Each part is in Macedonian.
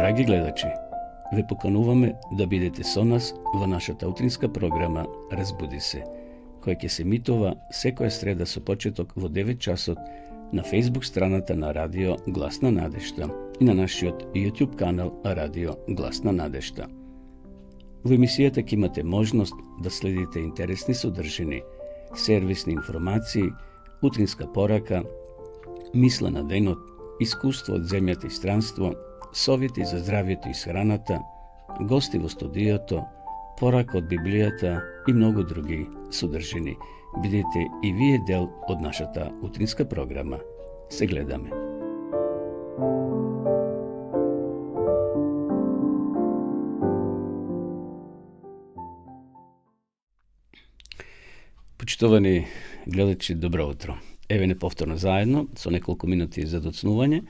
Драги гледачи, ве покануваме да бидете со нас во нашата утринска програма Разбуди се, која ќе се емитува секоја среда со почеток во 9 часот на Facebook страната на Радио Гласна надежда и на нашиот YouTube канал Радио Гласна надежда. Во емисијата ќе имате можност да следите интересни содржини, сервисни информации, утринска порака, мисла на денот, искуство од земјата и странство, совети за здравието и схраната, гости во студиото, порака од Библијата и многу други содржини. Бидете и вие дел од нашата утринска програма. Се гледаме. Почитувани гледачи, добро утро. Еве неповторно заедно, со неколку минути за доцнување,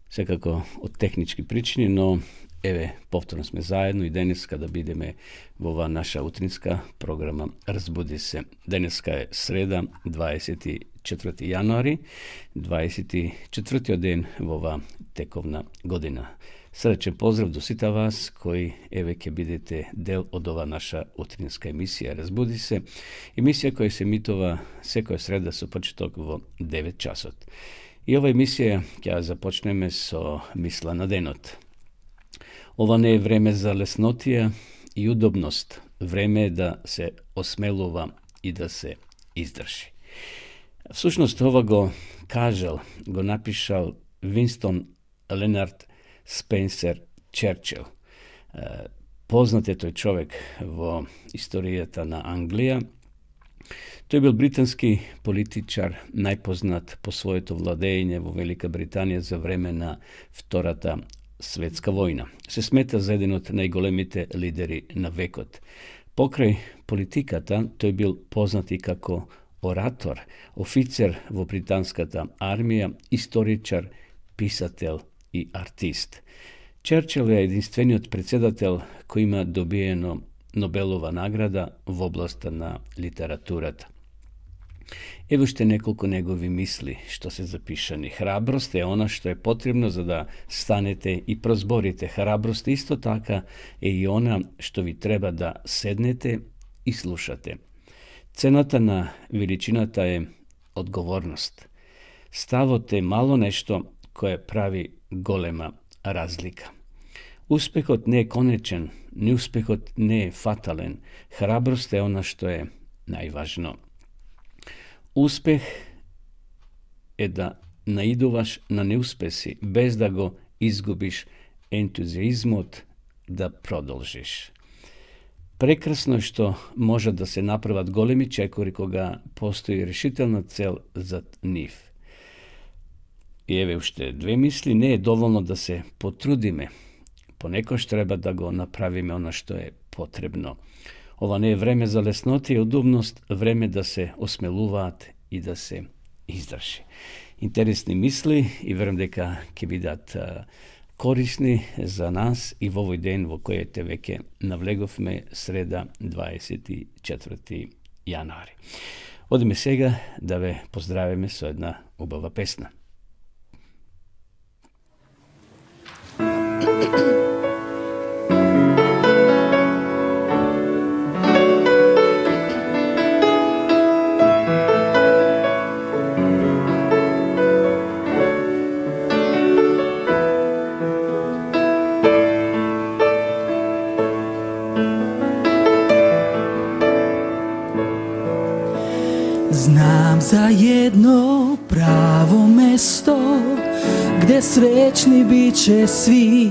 секако од технички причини, но еве повторно сме заедно и денеска да бидеме во ова наша утринска програма Разбуди се. Денеска е среда, 24 јануари, 24 ден во ова тековна година. Срдечен поздрав до сите вас кои еве ќе бидете дел од ова наша утринска емисија Разбуди се. Емисија која се емитува секоја среда со почеток во 9 часот. И ова емисија ќе започнеме со мисла на денот. Ова не е време за леснотија и удобност. Време е да се осмелува и да се издржи. Всушност ова го кажал, го напишал Винстон Ленард Спенсер Черчил. Познат е тој човек во историјата на Англија. Тој бил британски политичар, најпознат по своето владење во Велика Британија за време на Втората светска војна. Се смета за еден од најголемите лидери на векот. Покрај политиката, тој бил познат и како оратор, офицер во британската армија, историчар, писател и артист. Черчил е единствениот председател кој има добиено Нобелова награда во областа на литературата. Ево уште неколку негови мисли што се запишани. Храброст е она што е потребно за да станете и прозборите. Храброст исто така е и она што ви треба да седнете и слушате. Цената на величината е одговорност. Ставот е мало нешто кое прави голема разлика. Успехот не е конечен, неуспехот не е фатален. Храброст е она што е најважно. Успех е да наидуваш на неуспеси, без да го изгубиш ентузијазмот да продолжиш. Прекрасно е што може да се направат големи чекори кога постои решителна цел зад нив. И еве уште две мисли, не е доволно да се потрудиме. Понекош треба да го направиме она што е потребно. Ова не е време за лесноти и удобност, време да се осмелуваат и да се издржи. Интересни мисли и верам дека ќе бидат корисни за нас и во овој ден во кој веќе навлеговме среда 24 јануари. Одиме сега да ве поздравиме со една убава песна. Знам за jedno pravo mesto gde srećni bit će svi,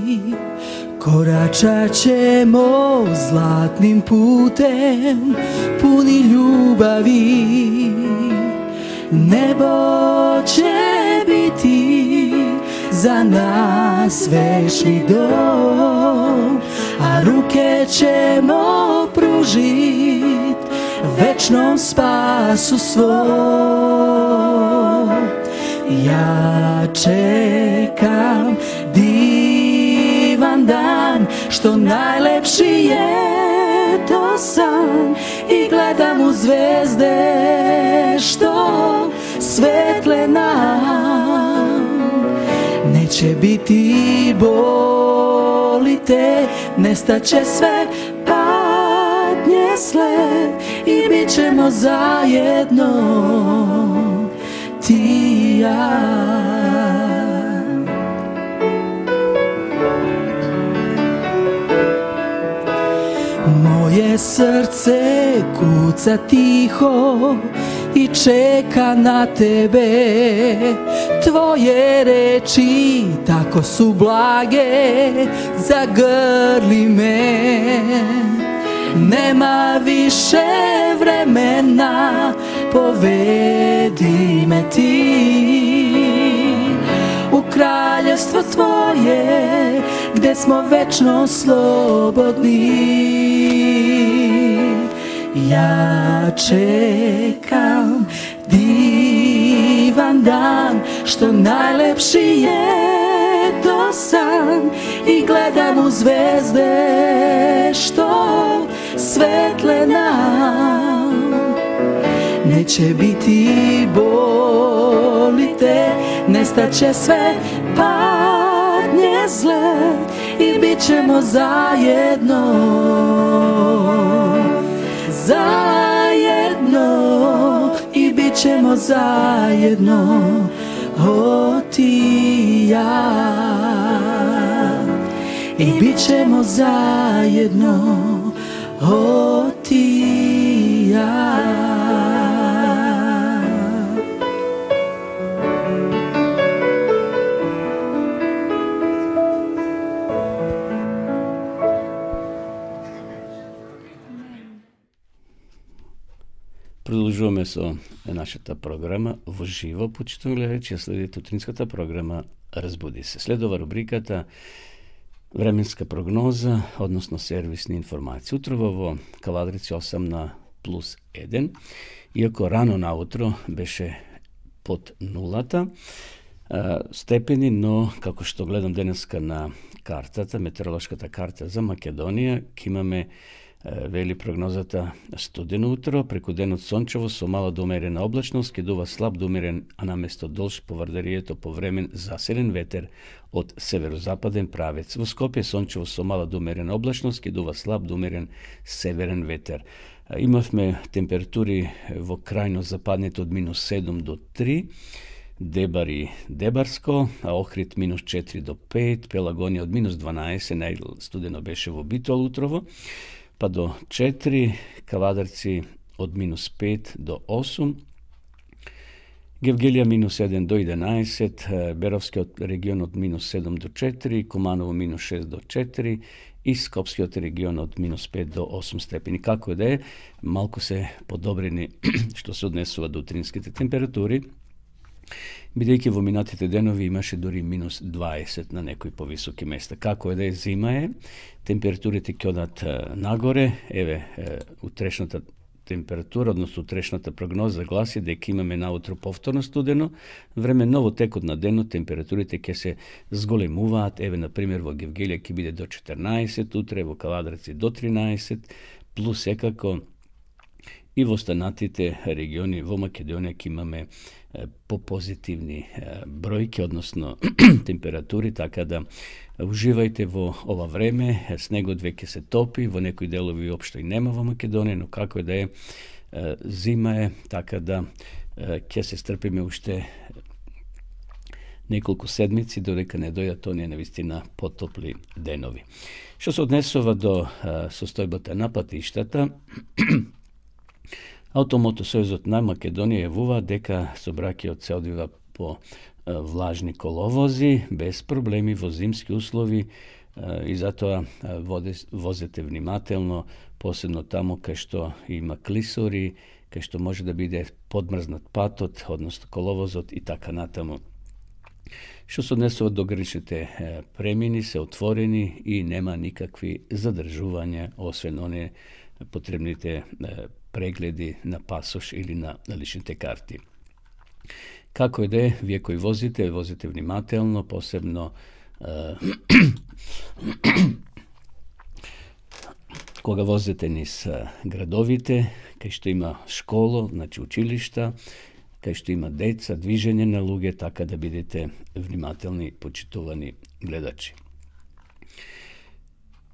koračat ćemo zlatnim putem puni ljubavi. Nebo će biti za nas večni dom, a ruke ćemo pružit večnom spasu svom. Ja čekam divan dan, što najlepši je to san, i gledam u zvezde što svetle nam. neće biti boli te, nestaće sve patnje sled i bit ćemo zajedno ti i ja. Moje srce kuca tiho i čeka na tebe, tvoje reči tako su blage, zagrli me. Nema više vremena, povedi me ti u kraljevstvo tvoje, gdje smo večno slobodni. Ja čekam divan dan, što najlepši je to san, i gledam u zvezde što svetle nam. Neće biti boli te, nestaće sve patnje zle i bit ćemo zajedno, zajedno, i bit ćemo zajedno, o ti i ja, i bit ćemo zajedno, o ti i ja. Продължуваме со нашата програма во живо, почитувани гледачи, ја следите утринската програма Разбуди се. Следува рубриката Временска прогноза, односно сервисни информации. Утрово во Кавадрици 8+1, иако рано наутро беше под нулата степени, но како што гледам денеска на картата, метеоролошката карта за Македонија, ќе имаме, вели прогнозата, студено утро, преку денот сончево со мала до умерена облачност, ќе дува слаб до умерен, а наместо долж поврдарието повремен заселен ветер од северозападен правец. Во Скопје сончево со мала до умерена облачност, ќе дува слаб до умерен северен ветер. Имавме температури во крајно западните од -7 до 3, Дебар и Дебарско, а Охрид -4 до 5, Пелагонија од -12, најстудено беше во Битол утрово, па до 4, Кавадарци од -5 до 8, Гевгелија -1 до 11, Беровскиот регион од -7 до 4, Куманово -6 до 4 и Скопскиот регион од -5 до 8 степени. Како да е, малку се подобрени што се однесува до утринските температури, бидејќи во минатите денови имаше дури -20 на некои повисоки места. Како е да е, зима е, температурите ќе одат нагоре. Еве, утрешната температура, односно утрешната прогноза гласи дека имаме наутро повторно студено време, но во текот на денот температурите ќе се зголемуваат. Еве, например, во Гевгелија ќе биде до 14 утре, во Кавадраци до 13, плюс секако и во останатите региони во Македонија ќе имаме попозитивни бројки, односно температури, така да уживајте во ова време. Снегот веќе се топи, во некои делови општо и нема во Македонија, но како да е, зима е, така да ќе се стрпиме уште неколку седмици додека не дојдат оние навистина потопли денови. Што се однесува до состојбата на патиштата, Автомотосојузот на Македонија јавува дека сообраќајот се одвива по влажни коловози, без проблеми во зимски услови, и затоа возете внимателно, посебно таму кај што има клисори, кај што може да биде подмрзнат патот, односно коловозот и така натаму. Што се однесува до граничните премини, се отворени и нема никакви задржувања, освен оние потребните прегледи на пасош или на личните карти. Како е да е, вие кои возите внимателно, посебно кога возите низ градовите, кај што има школо, значи училишта, кај што има деца, движење на луѓе, така да бидете внимателни, почитувани гледачи.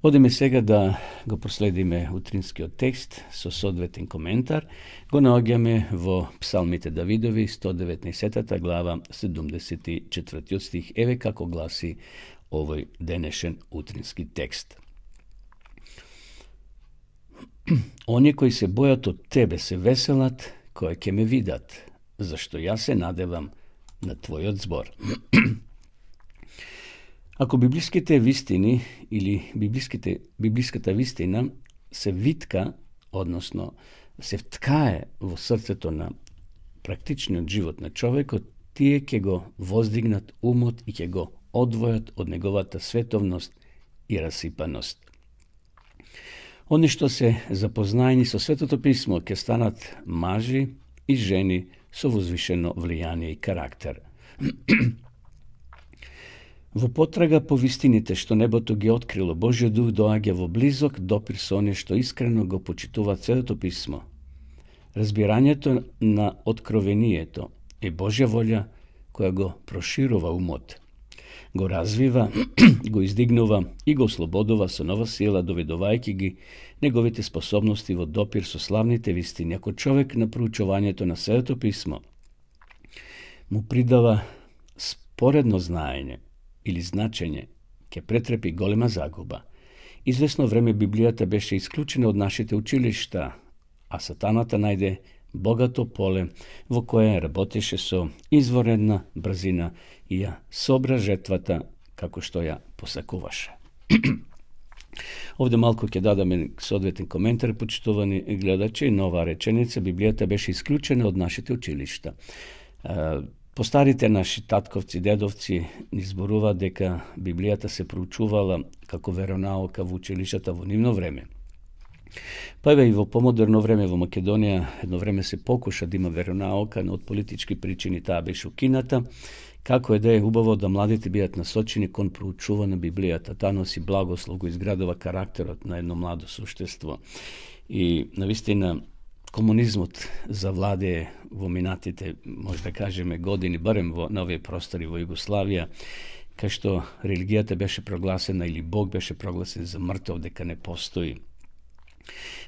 Одеме сега да го проследиме утринскиот текст со соодветен коментар. Го наоѓаме во Псалмите Давидови, 119 глава, 74 стих. Еве како гласи овој денешен утрински текст. Оние кои се бојат од Тебе се веселат, кои ќе ме видат, зашто јас се надевам на Твојот збор. Ако библиските вистини или библиската вистина се витка, односно се вткае во срцето на практичниот живот на човекот, тие ќе го воздигнат умот и ќе го одвојат од неговата световност и расипаност. Они што се запознаени со Светото Писмо ќе станат мажи и жени со возвишено влијание и карактер. Во потрага по вистините што небото ги открило, Божјиот дух доаѓа во близок допир со оние што искрено го почитуваат Светото Писмо. Разбирањето на откровението е Божја волја која го проширува умот, го развива, го издигнува и го ослободува со нова сила, доведувајќи ги неговите способности во допир со славните вистини. Ако човек на проучувањето на Светото Писмо му придава споредно знаење или значење, ќе претрпи голема загуба. Известно време Библијата беше исклучена од нашите училишта, а сатаната најде богато поле во кое работеше со изворедна брзина и ја собра жетвата како што ја посакуваше. Овде малку ќе дадаме соодветен коментар, почитувани гледачи, на оваа реченица. Библијата беше исклучена од нашите училишта. Постарите наши татковци, дедовци ни зборуваат дека Библијата се проучувала како веронаука во училиштата во нивно време. Па еве и во помодерно време во Македонија едно време се покуша да има веронаука, но од политички причини таа беше укината. Како е да е убаво да младите бидат насочени кон проучува на Библијата. Таа носи благослов, го изградува карактерот на едно младо суштество. И навистина комунизмот завладее во минатите, може да кажеме, години, барем на овие простори во Југославија, кај што религијата беше прогласена или Бог беше прогласен за мртов, дека не постои.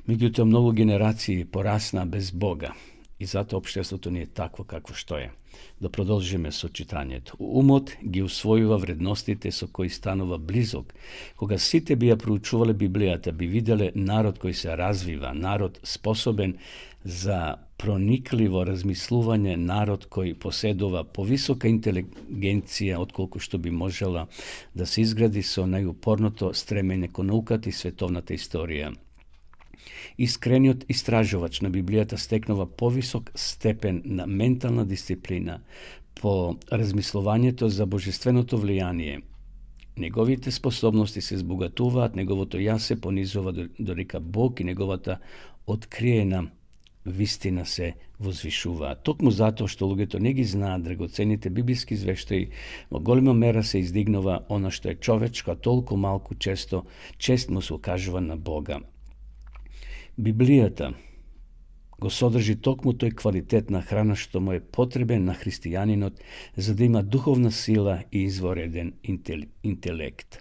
Меѓутоа, многу генерации порасна без Бога и затоа општеството ни е такво какво што е. Да продолжиме со читањето. Умот ги усвојува вредностите со кои станува близок. Кога сите би ја проучувале Библијата, би виделе народ кој се развива, народ способен за проникливо размислување, народ кој поседува повисока интелигенција отколку што би можела да се изгради со најупорното стремење кон науката и световната историја. Искрениот истражувач на Библијата стекнува повисок степен на ментална дисциплина по размислувањето за божественото влијание. Неговите способности се збогатуваат, неговото јас се понизува додека Бог и неговата откриена вистина се возвишуваат. Токму затоа што луѓето не ги знаат драгоцените библиски извештаи, во голема мера се издигнува она што е човечко, а толку малку чест му се укажува на Бога. Библијата го содржи токму тој квалитет на храна што му е потребен на христијанинот за да има духовна сила и извореден интелект.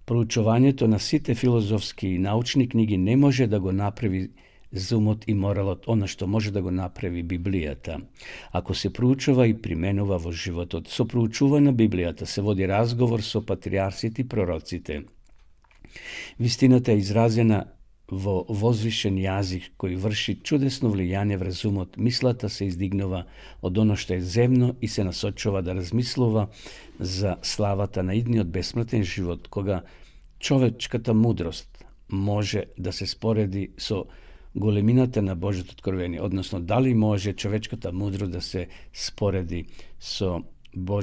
Проучувањето на сите филозофски и научни книги не може да го направи за умот и моралот она што може да го направи Библијата. Ако се проучува и применува во животот, со проучување на Библијата се води разговор со патриарсите и пророците. Вистината е изразена во возвишен јазик кој врши чудесно влијание врз умот. Мислата се издигнува од оно што е земно и се насочува да размислува за славата на идниот бесмртен живот, кога човечката мудрост може да се спореди со големината на Божјото откровение, односно дали може човечката мудрост да се спореди со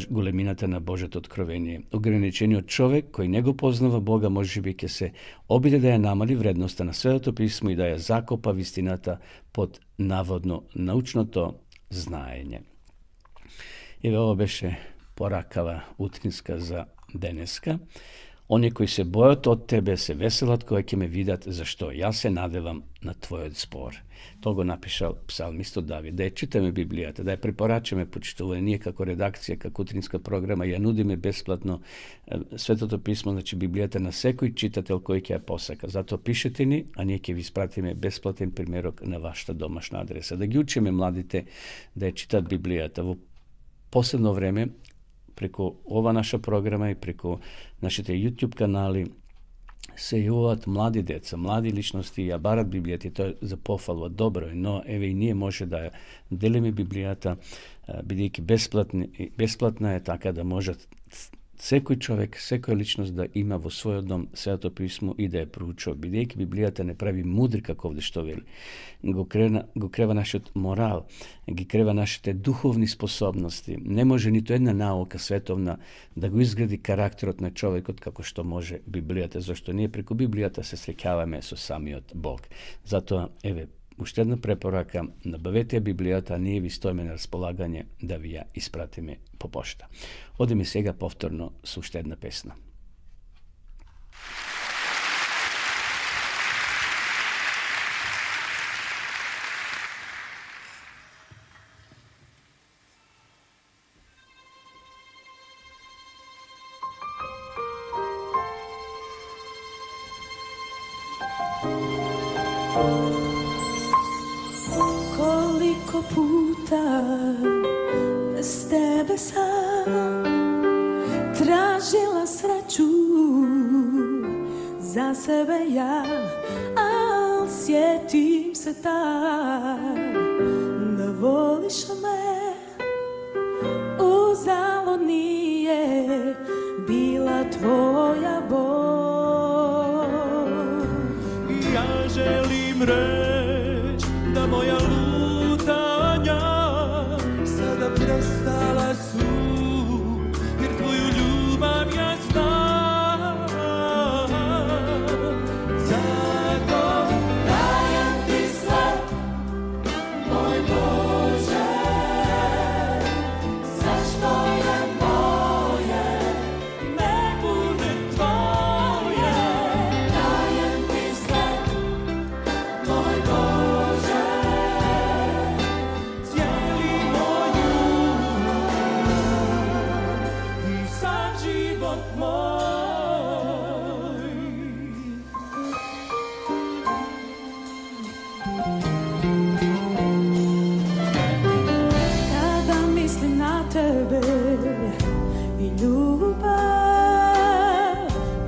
големината на Божјото откровение. Ограничениот човек кој не го познава Бога можеби ќе се обиде да ја намали вредноста на Светото Писмо и да ја закопа вистината под наводно научното знаење. Еве ова беше поракава утринска за денеска. Oni koji se bojat od tebe se veselat koji će me vidat, zašto ja se nadevam na tvoj spor. To go napišal psalmisto David. Da je čitame Biblията, da je prepораčаме почитуване, ние како редакција, како утринска програма, ја нудиме бесплатно Светото писмо, значи Библијата на секој читател кој ќе ја посака. Зато пишете ни, а ние ќе ви испратиме бесплатен примерок на вашата домашна адреса. Да ги учиме младите да ја читат Библијата. Во последно време, преку ова наша програма и преку нашите YouTube канали, се јавуваат млади деца, млади личности, ја барат Библијата и тоа за пофалва добро, но еве и ние може да делиме Библијата, бидејќи бесплатна е, така да можат секој човек, секоја личност да има во својот дом Светото писмо и да ја проучува, бидејќи Библијата не прави мудри, како овде што вели. Го крева нашиот морал, ги крева нашите духовни способности. Не може ниту една наука световна да го изгради карактерот на човекот како што може Библијата, зашто ние преку Библијата се среќаваме со самиот Бог. Затоа, еве, уште една препорака, набавете ја Библијата, а ние ви стоиме на располагање да ви ја испратиме по пошта. Одиме сега повторно со уште една песна. Koliko puta bez tebe sam tražila sreću za sebe ja, al sjetim se tad da voliš me, uzalud nije bila tvoja bol. Ja želim reći da moja lutanja sada prestala su, jer tvoju ljubav ja znam. Zato dajem ti sve, moj Bože, sve što je moje, ne bude tvoje. Dajem ti sve, moj Bože, cijeli moj i sad život moj. Kada mislim na tebe i ljubav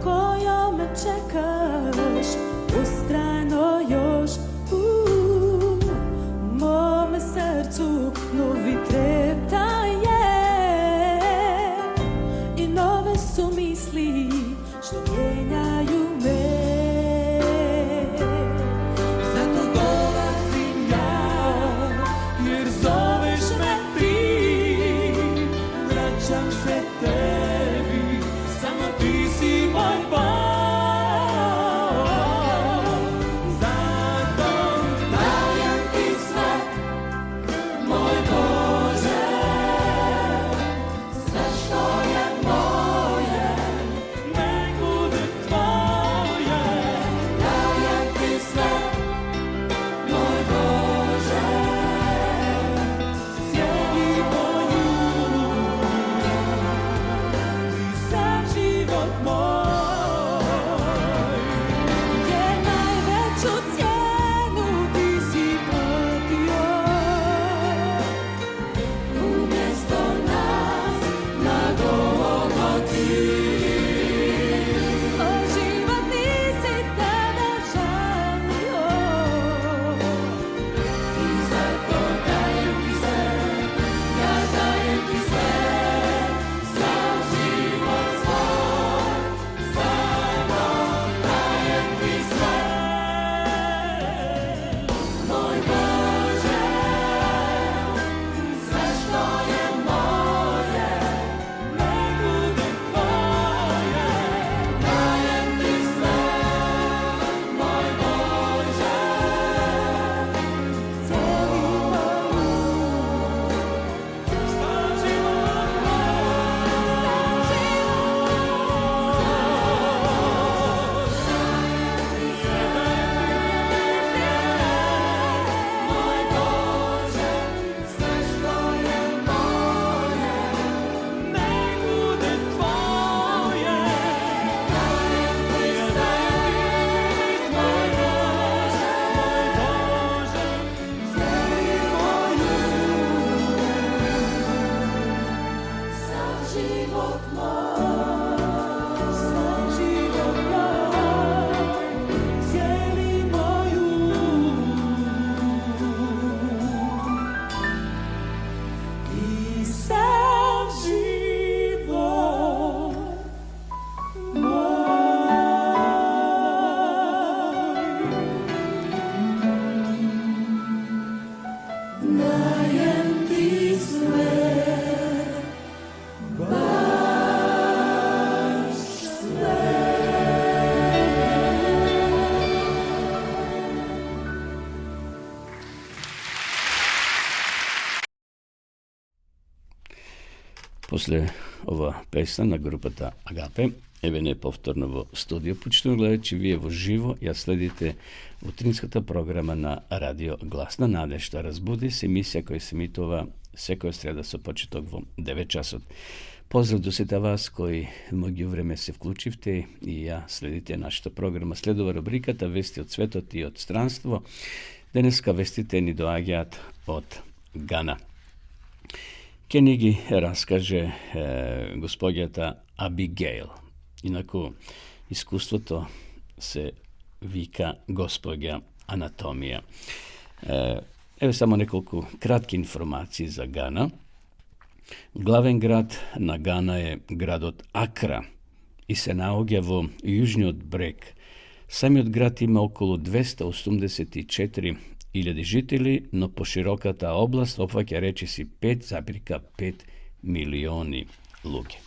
kojom me čekaš ustrajno još u mome srcu novi treptaje i nove su misli što mijenjaju me. Zato dolazim ja, jer zoveš me ti, vraćam se tebi, samo ti si moj Bog. Zato dajem ti sve, moj Bože, sve što je moje, nek bude После ова песна на групата Агапе, еве не повторно во студио, почитувам гледачи, вие во живо ја следите утринската програма на Радио Глас на надежда разбуди се, емисија која се емитува секоја среда со почеток во 9 часот. Поздрав до сите вас кои меѓувреме се вклучивте и ја следите нашата програма. Следува рубриката Вести од светот и од странство. Денеска вестите ни доаѓаат од Гана. Ке ни ги раскаже господјата Абигейл. Инаку, искуството се вика господја анатомија. Еве само неколку кратки информации за Гана. Главен град на Гана е градот Акра и се наоѓа во јужниот брег. Самиот град има околу 284.000 жители, но по широката област опфаќа речиси 5,5 милиони луѓе.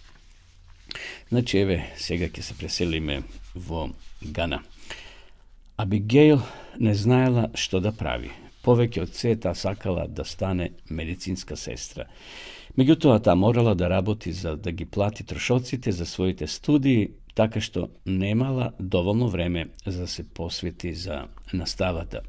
Значи, еве, сега ќе се преселиме во Гана. Абигейл не знаела што да прави. Повеќе од се таа сакала да стане медицинска сестра. Меѓутоа, таа морала да работи за да ги плати трошоците за своите студии, така што немала доволно време за да се посвети за наставата.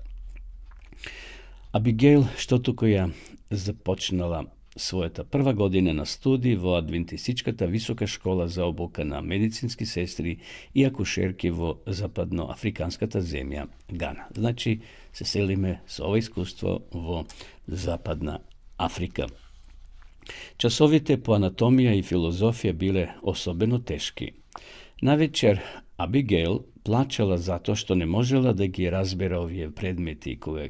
Абигейл, што туку ја започнала својата прва година на студии во Адвентистичката висока школа за обука на медицински сестри и акушерки во западноафриканската земја Гана. Значи, се селиме со ова искуство во Западна Африка. Часовите по анатомија и филозофија биле особено тешки. Навечер Абигейл плачела затоа што не можела да ги разбера овие предмети и кога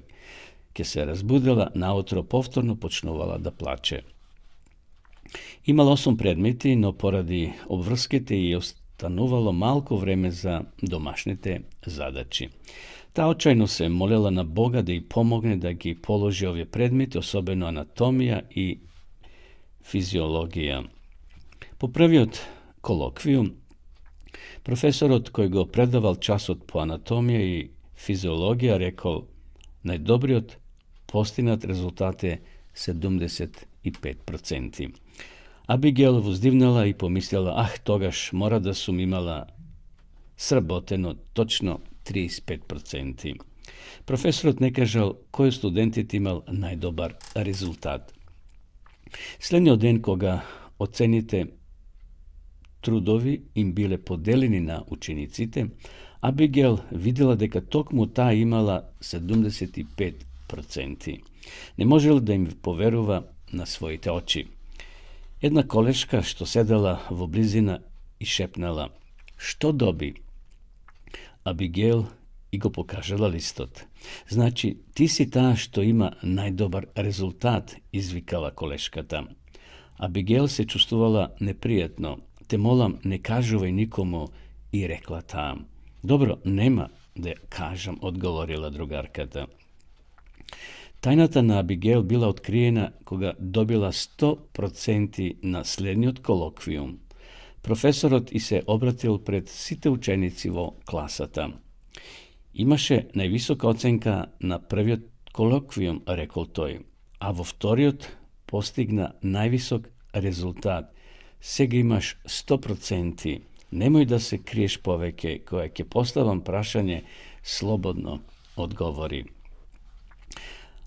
ќе се разбудела, наутро повторно почнувала да плаче. Имала 8 предмети, но поради обврските и останувало малку време за домашните задачи. Таа очајно се молела на Бога да ја помогне да ги положи овие предмети, особено анатомија и физиологија. По првиот колоквиум, професорот кој го предавал часот по анатомија и физиологија рекол: најдобриот постигнат резултат е 75%. Абигейл воздивнала и помислила: тогаш мора да сум имала сработено точно 35%. Професорот не кажал кој студентит имал најдобар резултат. Следниот ден, кога оцените трудови им биле поделени на учениците, Абигейл видела дека токму таа имала 75%. Не можела да им поверува на своите очи. Една колешка што седела во близина и шепнала: што доби? Абигейл и го покажала листот. Значи, ти си таа што има најдобар резултат, извикала колешката. Абигейл се чувствувала непријатно. Те молам, не кажувај никому, и рекла таа. Добро, нема да кажам, одговорила другарката. Тајната на Абигейл била откриена кога добила 100% на следниот колоквиум. Професорот и се обратил пред сите ученици во класата. Имаше највисока оценка на првиот колоквиум, рекол тој, а во вториот постигна највисок резултат. Сега имаш 100%. Немој да се криеш повеќе, кога ќе поставам прашање, слободно одговори.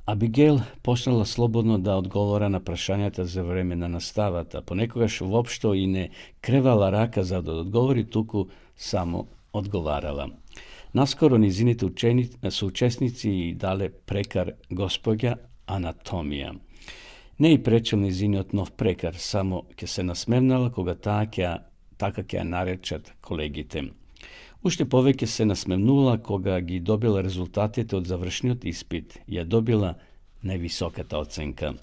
Абигейл почнала слободно да одговора на прашањата за време на наставата. Понекогаш воопшто и не кревала рака за да одговори, туку само одговарала. Наскоро низините соучесници и дале прекар господја анатомија. Не и пречел низиниот нов прекар, само ќе се насмевнала кога така ќе ја наречат колегите. Уште повеќе се насмевнувала кога ги добила резултатите од завршниот испит, ја добила највисоката оценка.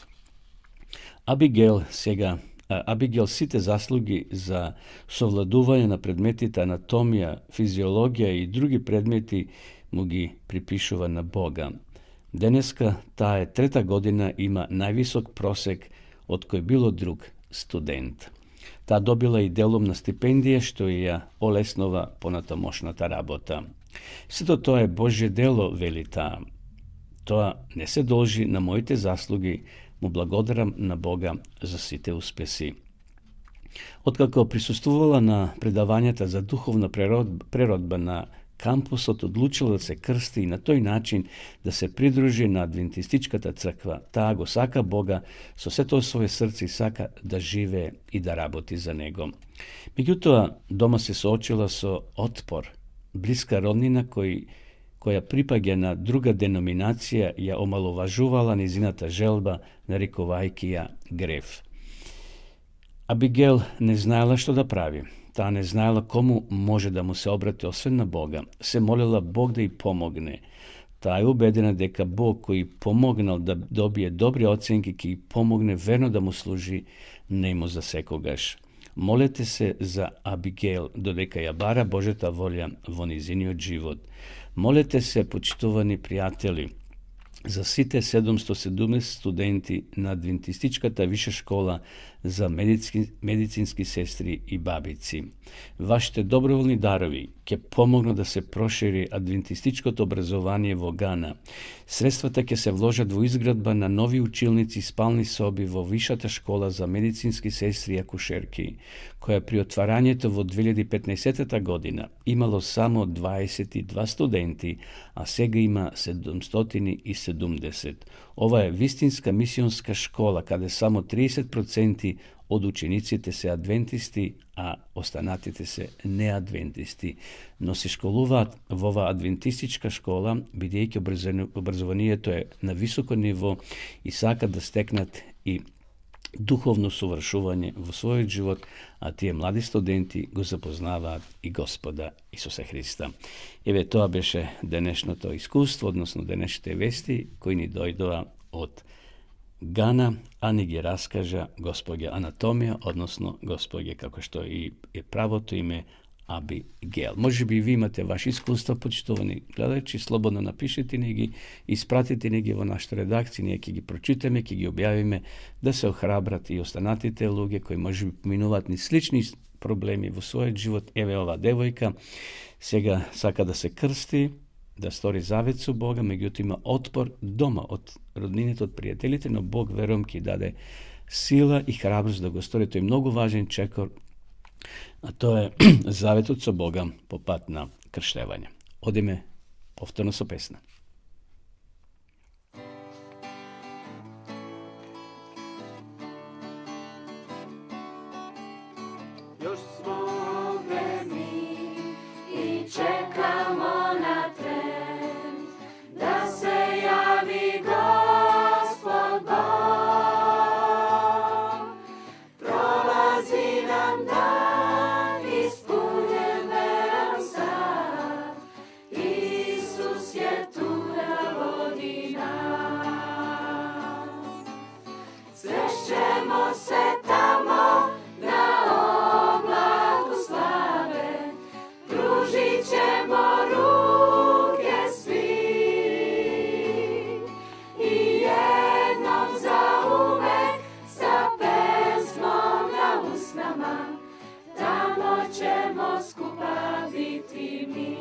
Абигейл сите заслуги за совладување на предметите анатомија, физиологија и други предмети му ги припишува на Бога. Денеска таа е 3-та година, има највисок просек од кој било друг студент. Таа добила и делумна стипендија што ја олеснува понатамошната работа. Сето тоа е Божје дело, вели таа. Тоа не се должи на моите заслуги, му благодарам на Бога за сите успеси. Откако присуствувала на предавањата за духовна преродба на кампусот, одлучила да се крсти и на тој начин да се придружи на Адвентистичката црква. Таа го сака Бога со сето своје срце и сака да живее и да работи за Него. Меѓутоа, дома се соочила со отпор. Блиска роднина која припаѓа на друга деноминација ја омаловажувала низината желба, нарекувајќи ја грев. Абигел не знаела што да прави. Таа не знаела кому може да му се обрати освен на Бога. Се молила Бог да ја помогне. Таа е убедена дека Бог кој помогнал да добие добри оценки ќе ја помогне верно да му служи нему за секогаш. Молете се за Абигейл, додека ја бара Божјата волја во низиниот живот. Молете се, почитувани пријатели, за сите 770 студенти на Адвентистичката виша школа за медицински сестри и бабици. Вашите доброволни дарови ќе помогнат да се прошири адвентистичкото образование во Гана. Средствата ќе се вложат во изградба на нови училници и спални соби во Вишата школа за медицински сестри и акушерки, која при отварањето во 2015 година имало само 22 студенти, а сега има 770. Ова е вистинска мисионска школа, каде само 30% од учениците се адвентисти, а останатите се неадвентисти, но се школуваат во оваа адвентистичка школа, бидејќи образованието е на високо ниво и сакат да стекнат и духовно совршување во својот живот, а тие млади студенти го запознаваат и Господа Исуса Христа. Еве, тоа беше денешното искуство, односно денешните вести кои ни дојдоа од Гана, а ни ги раскажа госпоѓа Анатомија, односно госпоѓа, како што и е правото име, Абигел. Може би ви имате ваши искуства, почитувани гледачи, слободно напишете ни ги, испратите ни ги во нашата редакција, ние ќе ги прочитаме, ќе ги објавиме, да се охрабрат и останатите луѓе кои може би поминуваат ни слични проблеми во својот живот. Еве, ова девојка сега сака да се крсти, да стори завет со Бога, меѓутоа има отпор дома од роднините, од пријателите, но Бог верувам ќе даде сила и храброст да го стори. Тој е многу важен чекор, а тоа е заветот со Бога по пат на крштевање. Одиме повторно со песна. Još smo ovdje mi i čekamo na tren da se javi Gospod Bog. Prolazi nam dan ispunjen verom sad, Isus je tu da vodi nas. Srešćemo se tamo na oblaku slave, pružit ćemo ruke svi i jednom zauvek sa pesmom na usnama, tamo ćemo skupa biti mi.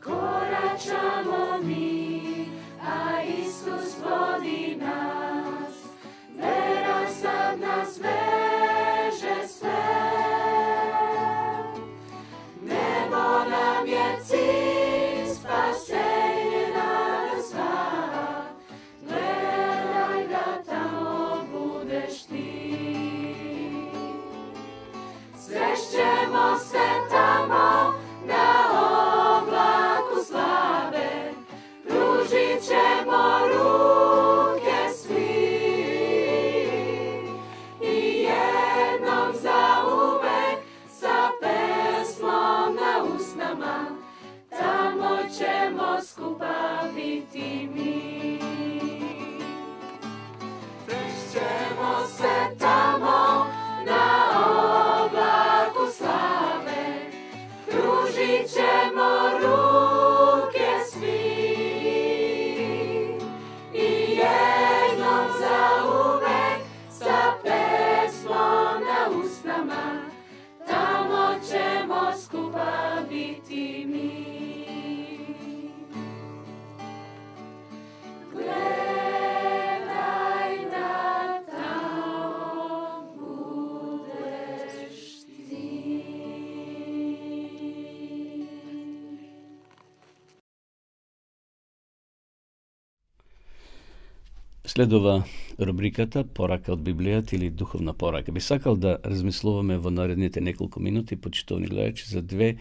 Koračamo mi, a Isus vodi nas, vera sad nas veže sve. Nebo nam je cilj, spasenje nada sva, gledaj da tamo budeš ti. Srešćemo se tamo na oblaku slave, pružit ćemo ruke svi i jednom zauvek sa pesmom na usnama, tamo ćemo skupa biti mi. Srešćemo se tamo na oblaku slave, Следува рубриката Порака од Библијата или духовна порака. Би сакал да размислуваме во наредните неколку минути, почитувани гледачи, за две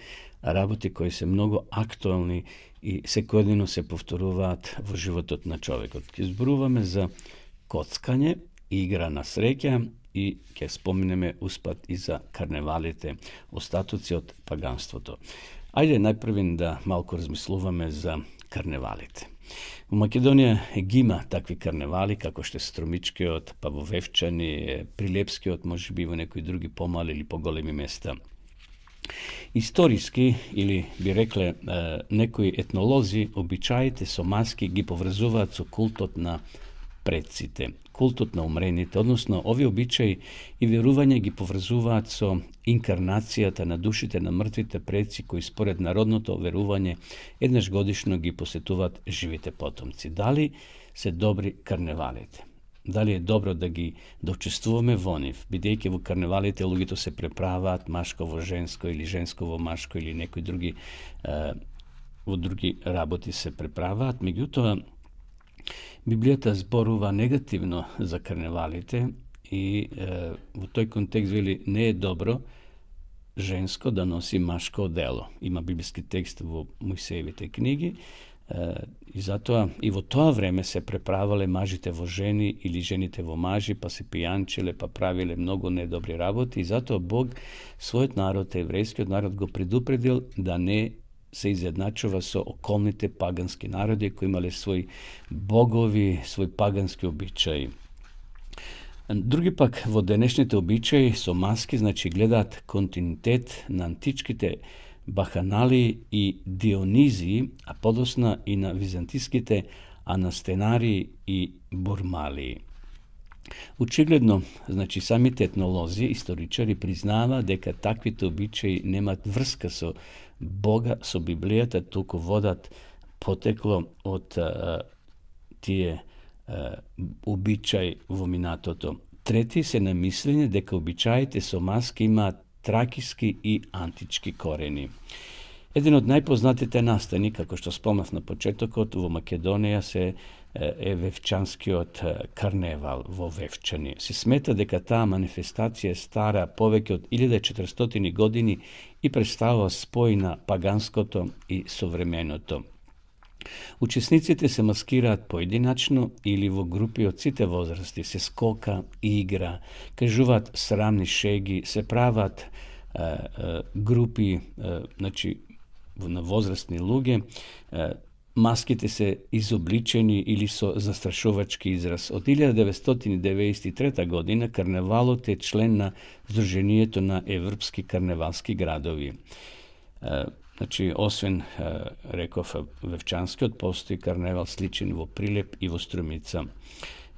работи кои се многу актуелни и секојдневно се повторуваат во животот на човекот. Ќе зборуваме за коцкање, игра на среќа и ќе споменеме успат и за карневалите, остатоци од паганството. Ајде најпрвин да малку размислуваме за карневалите. Во Македонија ги има такви карневали, како што е Струмичкиот, па во Вевчани, Прилепскиот, може би во некои други помали или поголеми места. Историски, или би рекле некои етнолози, обичаите со маски ги поврзуваат со култот на предците, култот на умрените, односно овие обичаи и верувања ги поврзуваат со инкарнацијата на душите на мртвите предци кои според народното верување еднаш годишно ги посетуваат живите потомци. Дали се добри карневалите? Дали е добро да учествуваме во нив, бидејќи во карневалите луѓето се преправаат машко во женско или женско во машко или некои други во други работи се преправаат, меѓутоа Библијата зборува негативно за карневалите и во тој контекст вели не е добро женско да носи машко одело. Има библиски текст во Мојсеевите книги и затоа и во тоа време се преправале мажите во жени или жените во мажи, па се пијанчеле, па правиле многу недобри работи и затоа Бог својот народ, еврејскиот народ, го предупредил да не се изедначува со околните пагански народи кои имале своји богови, своји пагански обичаи. Други пак во денешните обичаи со маски, значи гледаат континуитет на античките баханали и Дионизии, а подосна и на византиските анастенарии и бурмалии. Очигледно, значи самите етнолози, историчари признава дека таквите обичаи немаат врска со Бога, со Библијата, туку водат потекло од тие обичаи во минатото. Трети се на мислење дека обичаите со маски имаат тракиски и антички корени. Еден од најпознатите настани, како што спомнав на почетокот, во Македонија е Вевчанскиот карневал во Вевчани. Се смета дека таа манифестација е стара повеќе од 1400 години и представува спој на паганското и современото. Учесниците се маскираат поединачно или во групи од сите возрасти, се скока, игра, кажуваат срамни шеги, се прават групи, значи на возрастни луѓе, маските се изобличени или со застрашувачки израз. Од 1993 година карневалот е член на Сдруженијето на европски карневалски градови. Значи, освен, реков, Вевчанскиот, постои карневал сличен во Прилеп и во Струмица.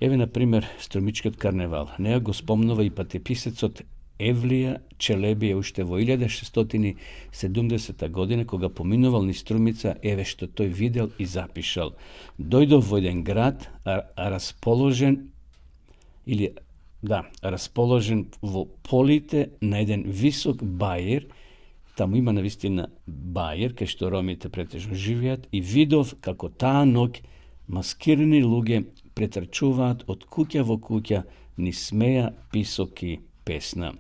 Еве, например, Струмичкиот карневал. Неа го спомнува и патеписецот Евлија Челебија уште во 1670 година, кога поминувал низ Струмица, еве што тој видел и запишал. Дојдов во еден град, расположен во полите на еден висок бајер, таму има навистина бајер, кај што ромите претежно живеат, и видов како таа ноќ маскирани луѓе претрчуваат од куќа во куќа, низ смеја, писоки, песна.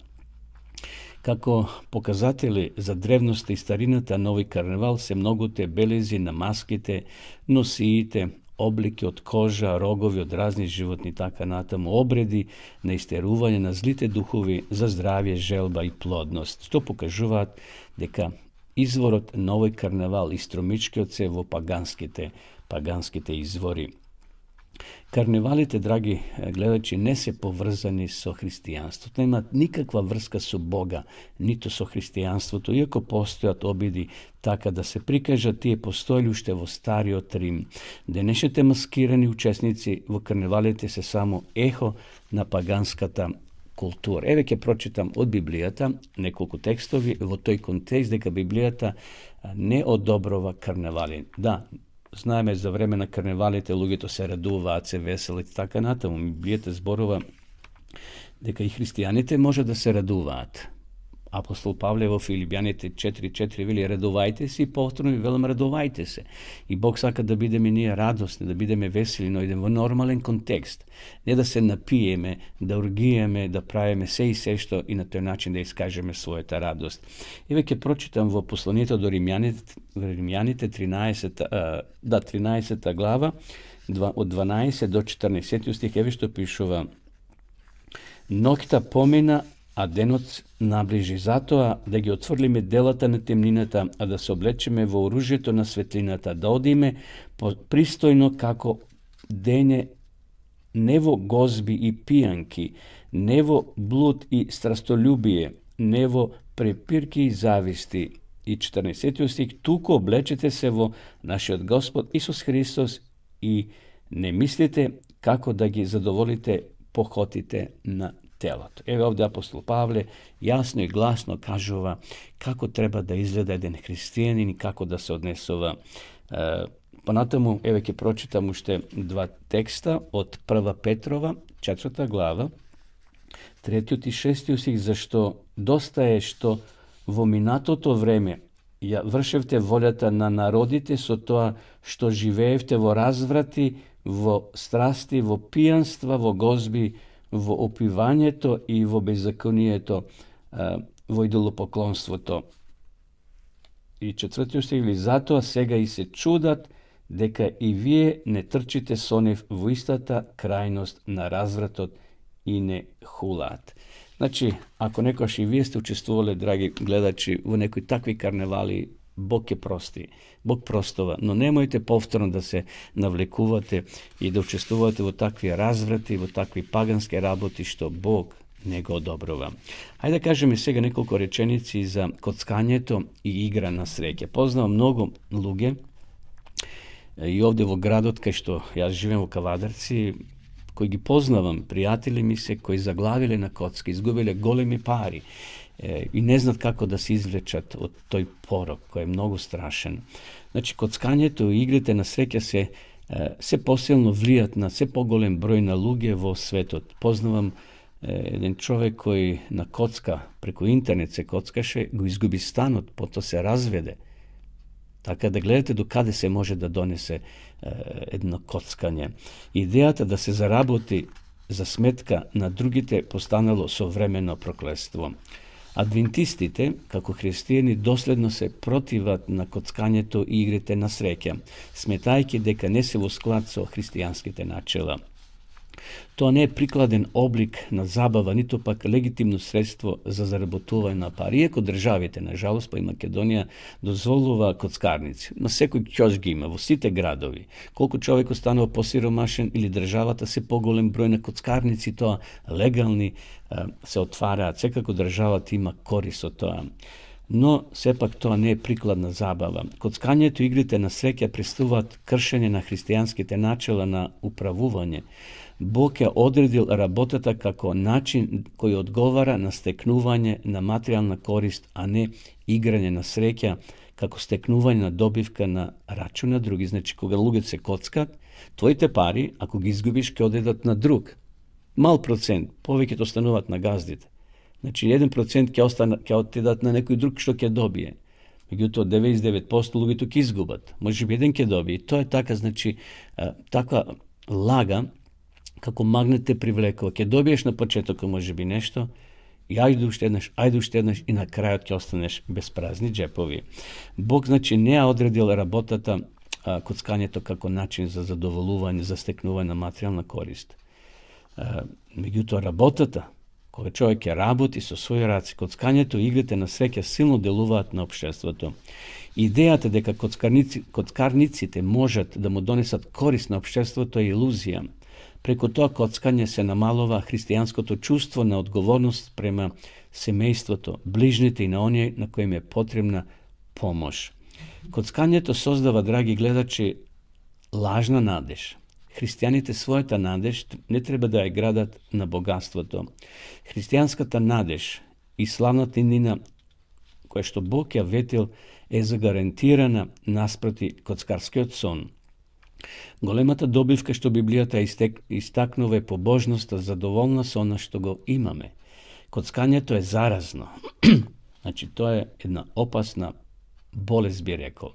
Како показатели за древноста и старината на овој карневал се многуте белези на маските, носиите, облики од кожа, рогови од разни животни, така натаму, обреди на истерување на злите духови за здравје, желба и плодност, што покажуваат дека изворот на овој карневал и Струмичкиот се во паганските извори. Карневалите, драги гледачи, не се поврзани со христијанството. Немаат никаква врска со Бога, ниту со христијанството, иако постојат обиди така да се прикажат, тие постоеле уште во Стариот Рим. Денешните маскирани учесници во карневалите се само ехо на паганската култура. Еве ќе прочитам од Библијата неколку текстови во тој контекст дека Библијата не одобрува карневали. Да, знаеме за време на карневалите луѓето се радуваат, се веселат и така натаму. Библијата зборува дека и христијаните може да се радуваат, Апостол Павле во Филипјаните 4.4 вели радувајте се и повторно ви велам радувајте се. И Бог сака да бидеме ние радосни, да бидеме весели, но идем во нормален контекст. Не да се напиеме, да ургиеме, да правиме се и се што и на тој начин да искажеме својата радост. Еве ќе прочитам во посланието до Римјаните 13 глава од 12 до 14 стих, еве што пишува: Ноќта помина, а денот наближи. Затоа да ги отфрлиме делата на темнината, а да се облечеме во оружјето на светлината, да одиме пристојно како дење, не во гозби и пијанки, не во блуд и страстолюбие, не во препирки и зависти. И 14 стих, туку облечете се во нашиот Господ Исус Христос и не мислите како да ги задоволите похотите на телото. Еве овде апостол Павле јасно и гласно кажува како треба да изгледа еден христијанин и како да се однесува. Понатаму, еве ќе прочитам уште два текста од 1 Петрова, 4 глава, 3 и 6 стих, зашто доста е што во минатото време ја вршевте волјата на народите со тоа што живеевте во разврати, во страсти, во пијанства, во гозби, во опивањето и во беззаконието, во идолопоклонството. И 4 стих, затоа сега и се чудат дека и вие не трчите со нив во истата крајност на развратот и не хулаат. Значи, ако некојаш и вие сте учествувале, драги гледачи, во некои такви карневали, Бог ќе прости, Бог простова, но немојте повторно да се навлекувате и да учествувате во такви разврати, во такви пагански работи што Бог не го одобрува. Хајде да кажеме сега неколку реченици за коцкањето и игра на среќа. Познавам многу луѓе и овде во градот кај што јас живеам во Кавадарци, кои ги познавам, пријатели ми се, кои заглавиле на коцки, изгубиле големи пари и не знаат како да се извлечат од тој порок, кој е многу страшен. Значи, коцкањето и игрите на среќа се посилно влијат на се поголем број на луѓе во светот. Познавам еден човек кој на коцка, преку интернет се коцкаше, го изгуби станот, потоа се разведе. Така да гледате до каде се може да донесе едно коцкање. Идејата да се заработи за сметка на другите постанало современо проклетство. Адвентистите, како христијани, доследно се противат на коцкањето и игрите на среќа, сметајќи дека не се во склад со христијанските начела. Тоа не е прикладен облик на забава, ниту пак легитимно средство за заработување на пари. Иако државите, на жалост, па и Македонија, дозволува коцкарници. На секој ќош ги има, во сите градови. Колку човек останува посиромашен или државата се поголем број на коцкарници, тоа легални се отвараат. Секако државата има корис од тоа. Но сепак тоа не е прикладна забава. Коцкањето и игрите на среќа представуваат кршење на христијанските начела на управување. Бог ја одредил работата како начин кој одговара на стекнување на материјална корист, а не играње на среќа како стекнување на добивка на рачун на други. Значи, кога луѓето се коцкат, твоите пари, ако ги изгубиш, ќе одедат на друг. Мал процент, повеќето остануваат на газдите. Значи, 1% ќе отидат на некој друг што ќе добие. Меѓутоа, 99% луѓето ќе изгубат. Може би еден ќе добие. И тоа е така, значи, таква лага, како магнет те привлекува. Ќе добиеш на почетокот може би нешто, и ајде уште еднаш, и на крајот ќе останеш без празни джепови. Бог, значи, не ја одредил работата, коцкањето како начин за задоволување, за стекнување на материјална корист. Меѓутоа, работата, кога човек ќе работи со своји раци, коцкањето и игрите на среќа силно делуваат на општеството. Идејата дека коцкарниците можат да му донесат корист на општеството е илузија. Преку тоа коцкање се намалува христијанското чувство на одговорност према семејството, ближните и на оние на кои им е потребна помош. Коцкањето создава, драги гледачи, лажна надеж. Христијаните својата надеж не треба да ја градат на богатството. Христијанската надеж и славната иднина која што Бог ја ветил е загарантирана наспроти коцкарскиот сон. Големата добивка што Библијата истакнува е побожноста задоволна со она што го имаме. Коцкањето е заразно. Znači, to je jedna opasna bolest, bi rekao.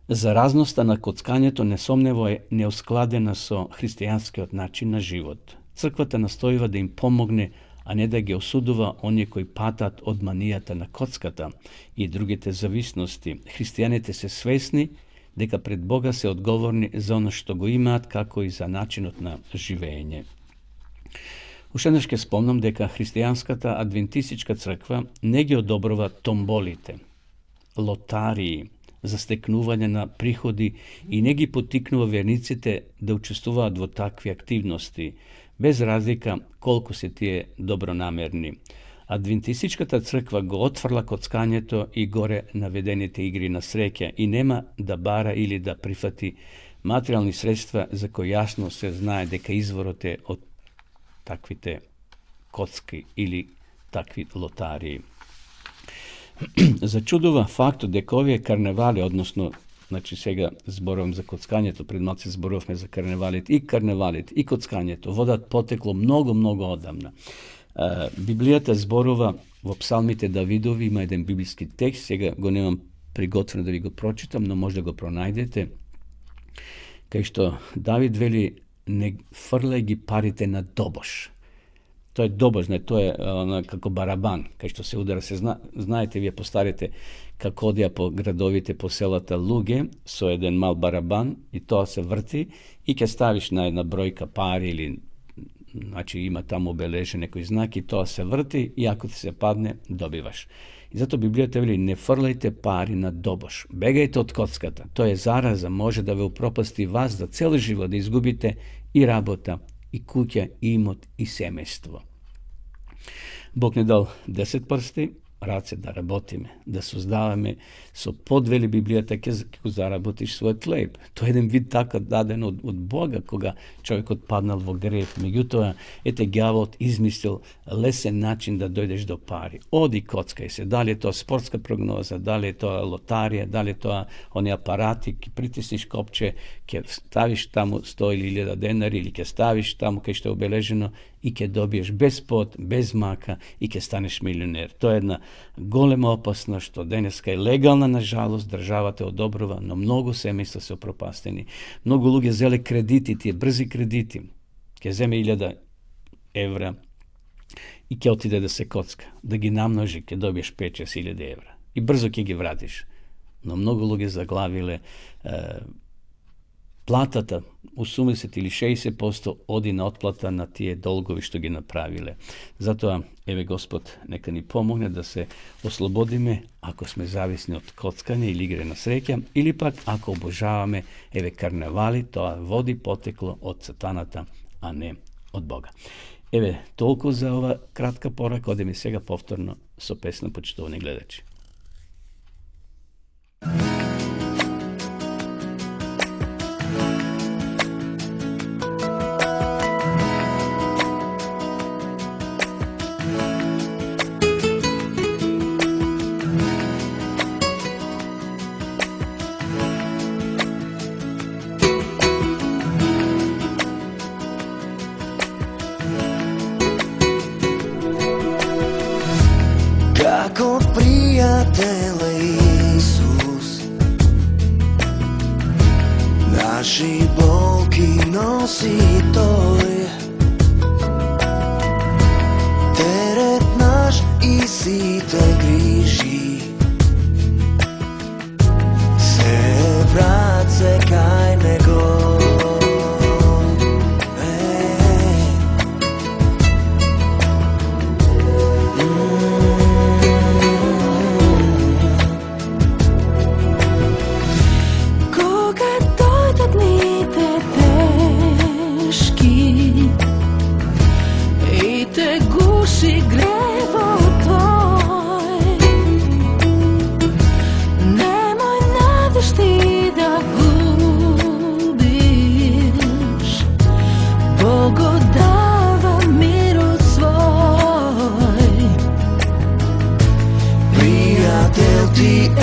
Zaraznosta na kockanje nesomnevo je neuskladena so hristijanskиот начин на живот. Црквата настојува да им помогне, а не да ги осудува оние кои патат од манијата на коцката и другите зависности. Христијаните се свесни дека пред Бога се одговорни за оно што го имаат, како и за начинот на живење. Уште еднаш ќе спомнам дека христијанската адвентистичка црква не ги одобрува томболите, лотарии, за стекнување на приходи и не ги поттикнува верниците да учествуваат во такви активности, без разлика колку се тие добронамерни. Адвентистичката црква го отфрла коцкањето и горе наведените игри на среќа и нема да бара или да прифати материјални средства за кои јасно се знае дека изворот е од таквите коцки или такви лотарии. Зачудува фактот дека овие карневали, односно, значи сега зборувам за коцкањето, пред малку зборувавме за карневалите и коцкањето, водат потекло многу одамна. Библијата зборува во псалмите Давидови, има еден библиски текст, сега го немам приготвено да ви го прочитам, но може да го пронајдете, кај што Давид вели: не фрлај ги парите на добош. Тоа е добош, не, тоа е како барабан, кај што се удара. Знаете, вие постарите како одија по градовите, по селата луѓе со еден мал барабан и тоа се врти и ќе ставиш на една бројка пари или, значи, има таму обележен некој знак и тоа се врти и ако ти се падне, добиваш. И затоа Библијата вели: не фрлајте пари на добош, бегајте од коцката. Тоа е зараза, може да ве упропасти вас за цел живот, да изгубите и работа, и куќа, и имот, и семејство. Бог не дал 10 прсти, раце да работиме, да создаваме со подвели Библијата, ќе го заработиш својот хлеб. Тоа е еден вид така даден од Бога, кога човекот паднал во грев. Меѓутоа, ете, ѓаволот измислил лесен начин да дојдеш до пари. Оди коцкај се, дали е тоа спортска прогноза, дали е тоа лотарија, дали е тоа оние апарати, ќе притиснеш копче, ќе ставиш таму 100 или 1000 денари, или ќе ставиш таму кај што е обележено и ќе добиеш без пот, без мака и ќе станеш милионер. Тоа е една голема опасност што денеска е легална, на жалост, државата одобрува, но многу семејства се опропастени. Многу луѓе зеле кредити, тие брзи кредити. Ќе земе 1000 евра и ќе отиде да се коцка, да ги намножи, ќе добиеш 5-6 евра. И брзо ќе ги вратиш. Но многу луѓе заглавиле платата, 80 или 60% оди на отплата на тие долгови што ги направиле. Затоа, еве Господ, нека ни помогне да се ослободиме ако сме зависни од коцкање или игре на среќа, или пак ако обожаваме, еве, карневали, тоа води потекло од сатаната, а не од Бога. Еве, толку за ова кратка порака, одеме сега повторно со песна, почитувани гледачи. Како пријателе Исус, наши болки носи Тој, терет наш и сите грижи се враце кај Него.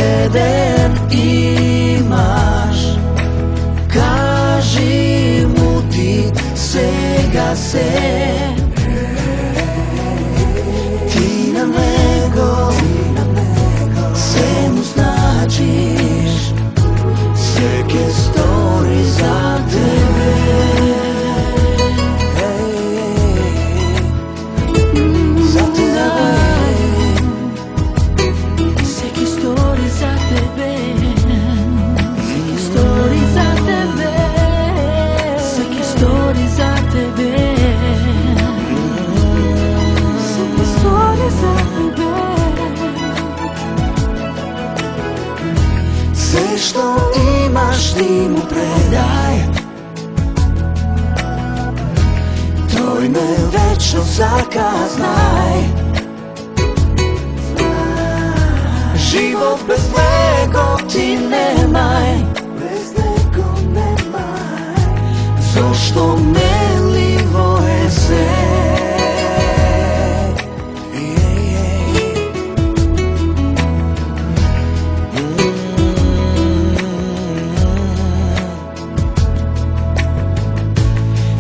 Еден имаш, кажи му ти сега се, ти на него misli mu predaj. To ime večno zakaznaj. Život bez njego ti nemaj. Zašto melivo je se.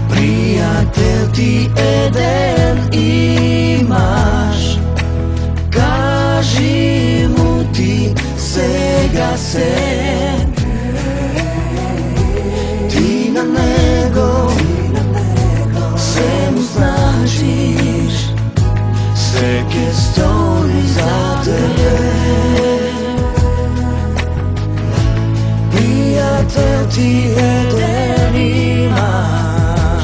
Prijatelj ti Eden imaš, kaži mu ti сега se. Ti na nego svemu značiš, sveke stoji za tebe. Prijatelj ti Eden imaš,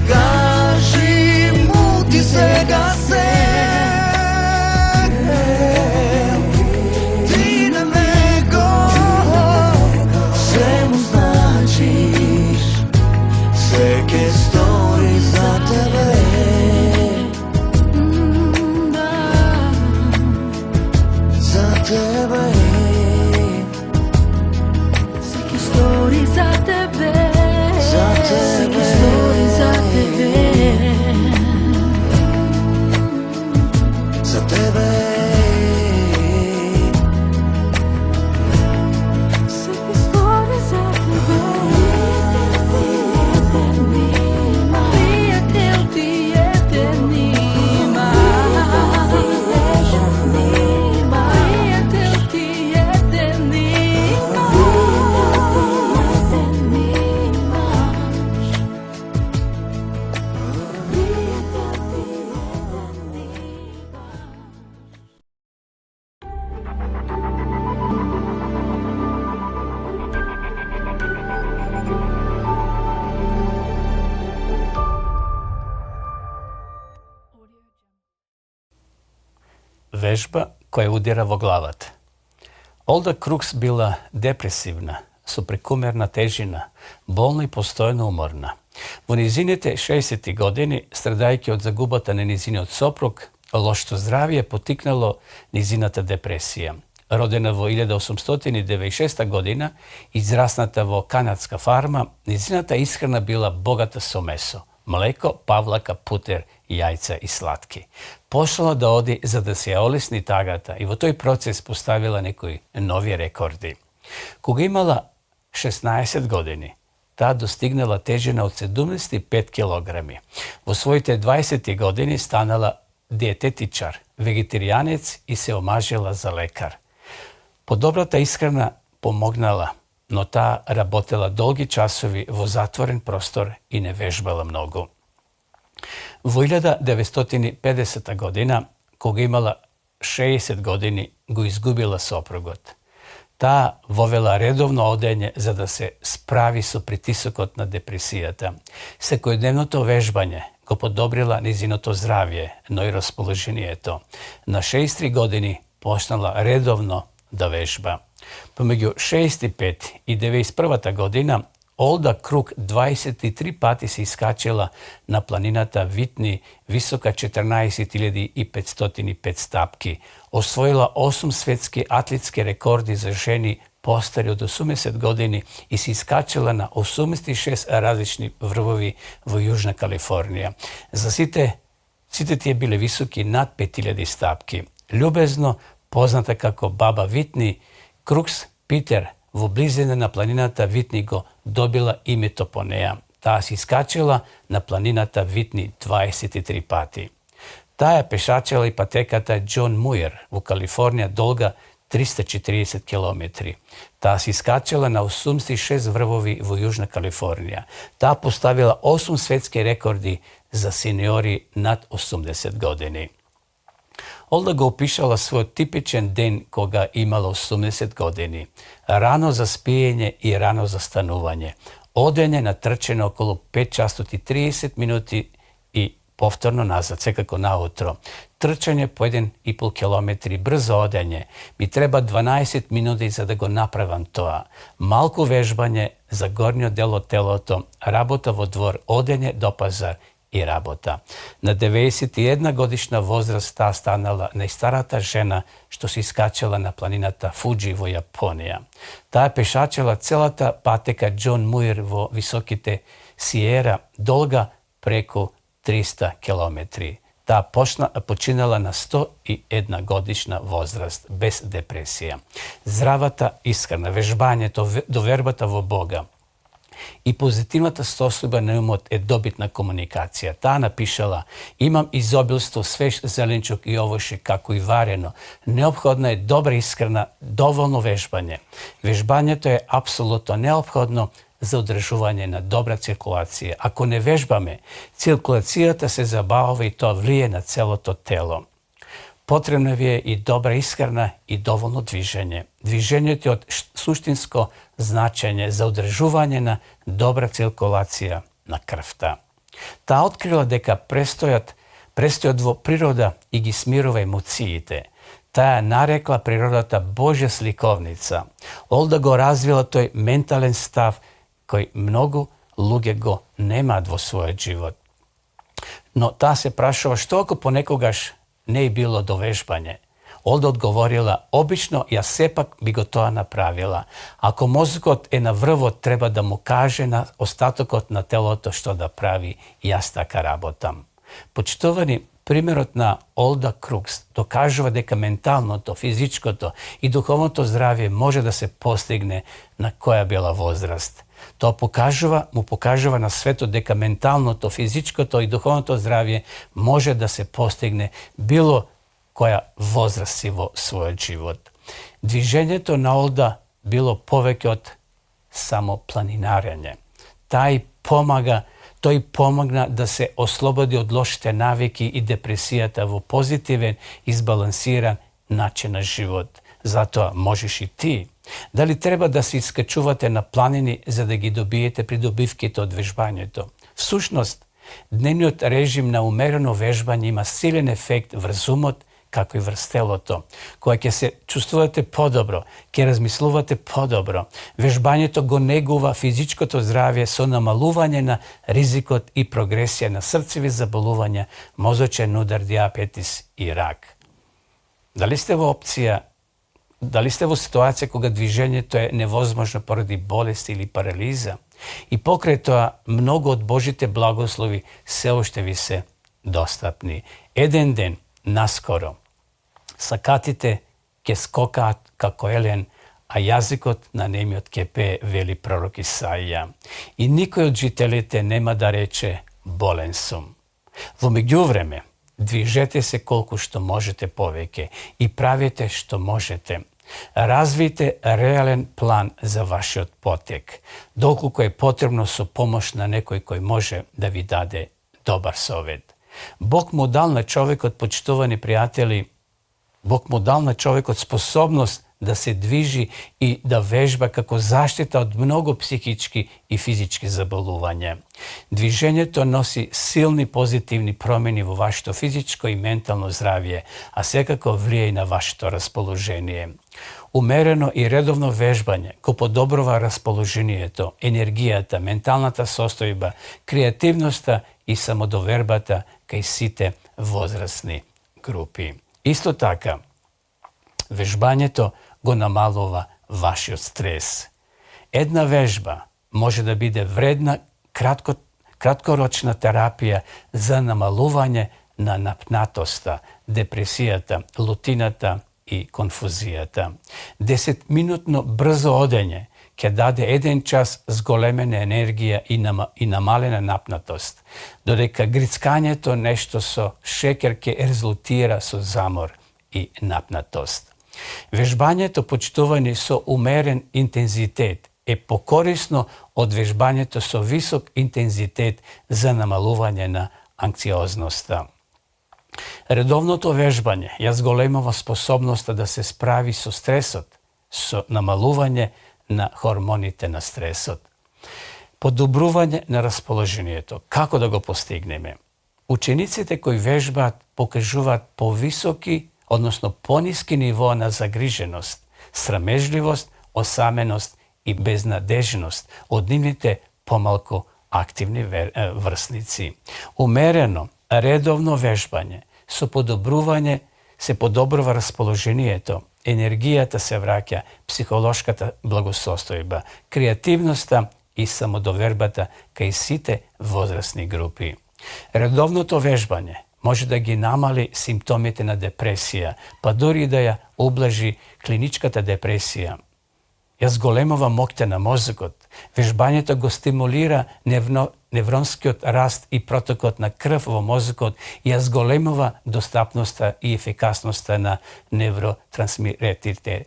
kaži mu ti svega se. Ti na nego svemu značiš, sveke stoji za tebe. Za tebe. Svaki story za tebe. Za tebe. Svaki story za tebe. Za tebe. Svaki story za tebe. Prijatelj ti Eden ima. Prijatelj ti Eden ima. Vežba koja udira vo glavat. Olda Crooks bila depresivna, suprekomjerna težina, bolna i postojno umorna. Во низините 60-ти години, страдајќи од загубата на низиниот сопруг, лошото здравје потикнало низината депресија. Родена во 1896 година, израсната во канадска фарма, низината исхрана била богата со месо, млеко, павлака, путер, јајца и сладки. Пошла да оди за да се ја олесни тагата и во тој процес поставила некои нови рекорди. Кога имала 16 години, таа достигнала тежина од 75 килограми. Во своите 20 години станала диететичар, вегетаријанец и се омажила за лекар. Подобрата исхрана помогнала, но таа работела долги часови во затворен простор и не вежбала многу. Во 1950 година, кога имала 60 години, го изгубила сопругот. Таа вовела редовно одење за да се справи со притисокот на депресијата. Секојдневното вежбање го подобрила низиното здравје, но и расположението. На 63 години почнала редовно да вежба. Помеѓу 65 и 91 година Олда Крук 23 пати се искачила на планината Витни, висока 14.505 стапки. Освоила 8 светски атлетски рекорди за жени постари од 80 години и се искачила на 86 различни врвови во Јужна Калифорнија. За сите тие биле високи над 5000 стапки. Љубезно позната како Баба Витни, Крукс Питер во близина на планината Витни го добила името по неа. Таа се искачила на планината Витни 23 пати. Таа ја пешачила и патеката Џон Муир во Калифорнија долга 340 километри. Таа се искачила на 86 врвови во Јужна Калифорнија. Таа поставила 8 светски рекорди за сениори над 80 години. Олда го опишала својот типичен ден кога имала 80 години. Рано за спиење и рано за станување. Одење на трчење околу 5 часот и 30 минути и повторно назад, секако наутро. Трчање по 1,5 километри, брзо одење. Ми треба 12 минути за да го направам тоа. Малку вежбање за горниот дел од телото, работа во двор, одење до пазар и работа. На 91 годишна возраст таа станала најстарата жена што се искачала на планината Фуджи во Јапонија. Таа пешачела целата патека Џон Муир во високите Сиера, долга преку 300 километри. Таа починала на 101 годишна возраст, без депресија. Здравата искрена, вежбањето, довербата во Бога и позитивната состојба на умот е добитна комуникација. Таа напишала: имам изобилство свеж зеленчук и овошје, како и варено. Неопходна е добра искрена, доволно вежбање. Вежбањето е апсолутно неопходно за одржување на добра циркулација. Ако не вежбаме, циркулацијата се забавува и тоа влие на целото тело. Потребно ви е и добра искрена и доволно движење. Движењето е од суштинско значење за одржување на добра циркулација на крвта. Таа открила дека престојот во природа и ги смирува емоциите. Таа нарекла природата Божја сликовница. Олда го развила тој ментален став кој многу луѓе го немаат во својот живот. Но таа се прашува што ако понекогаш не е било довежбање. Олда одговорила: обично јас сепак би го тоа направила. Ако мозокот е на врвот, треба да му каже на остатокот на телото што да прави, и јас така работам. Почитувани, примерот на Олда Крукс докажува дека менталното, физичкото и духовното здравје може да се постигне на која била возраст. Тоа му покажува на светот дека менталното, физичкото и духовното здравје може да се постигне било која возраст си во својот живот. Движењето на Олда било повеќе од само планинарење. Тој помогна да се ослободи од лошите навики и депресијата во позитивен и збалансиран начин на живот. Затоа можеш и ти. Дали треба да се искачувате на планини за да ги добиете придобивките од вежбањето? Всушност, дневниот режим на умерено вежбање има силен ефект врз умот, како и врз телото. Кога ќе се чувствувате подобро, ќе размислувате подобро. Вежбањето го негува физичкото здравје со намалување на ризикот и прогресија на срцеви заболувања, мозочен удар, дијабетис и рак. Дали сте во ситуација кога движењето е невозможно поради болест или парализа? И покрај тоа, многу од Божите благослови се уште ви се достапни. Еден ден, наскоро, сакатите ќе скокаат како елен, а јазикот на немиот ќе пее, вели пророк Исаија. И никој од жителите нема да рече: болен сум. Во меѓувреме, движете се колку што можете повеќе и правите што можете. Развијте реален план за вашиот потек, доколку е потребно со помош на некој кој може да ви даде добар совет. Бог му дал на човекот, почитувани пријатели, Бог му дал на човекот способност да се движи и да вежба како заштита од многу психички и физички заболувања. Движењето носи силни позитивни промени во вашето физичко и ментално здравје, а секако влие и на вашето расположение. Умерено и редовно вежбање го подобрува расположението, енергијата, менталната состојба, креативноста и самодовербата кај сите возрастни групи. Исто така, вежбањето го намалува вашиот стрес. Една вежба може да биде вредна краткорочна терапија за намалување на напнатоста, депресијата, лутината и конфузијата. 10-минутно брзо одење ќе даде 1 час зголемена енергија и намалена напнатост, додека грицкањето нешто со шекер ќе резултира со замор и напнатост. Вежбањето, почитувани со умерен интензитет, е покорисно од вежбањето со висок интензитет за намалување на анксиозноста. Редовното вежбање ја зголемува способноста да се справи со стресот, со намалување на хормоните на стресот. Подобрување на расположението. Како да го постигнеме? Учениците кои вежбаат покажуваат повисоки, односно пониски ниво на загриженост, срамежливост, осаменост и безнадежност од нивните помалку активни врсници. Умерено, редовно вежбање со подобрување се подобрува расположението, енергијата се враќа, психолошката благосостојба, креативноста и самодовербата кај сите возрастни групи. Редовното вежбање може да ги намали симптомите на депресија, па дури и да ја ублажи клиничката депресија. Ја зголемува моќта на мозокот. Вежбањето го стимулира невронскиот раст и протокот на крв во мозокот и ја зголемува достапноста и ефикасноста на невротрансмитерите.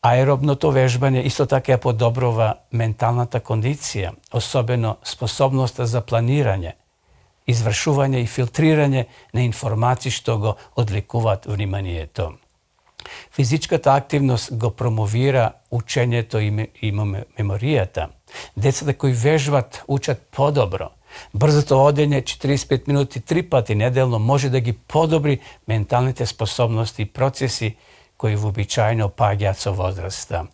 Аеробното вежбање исто така ја подобрува менталната кондиција, особено способноста за планирање, извршување и филтрирање на информации што го одвлекуваат вниманието. Физичката активност го промовира учењето и меморијата. Децата кои вежбат учат подобро. Брзото одење 45 минути 3 пати неделно може да ги подобри менталните способности и процеси кои вообичаено паѓаат со возраста.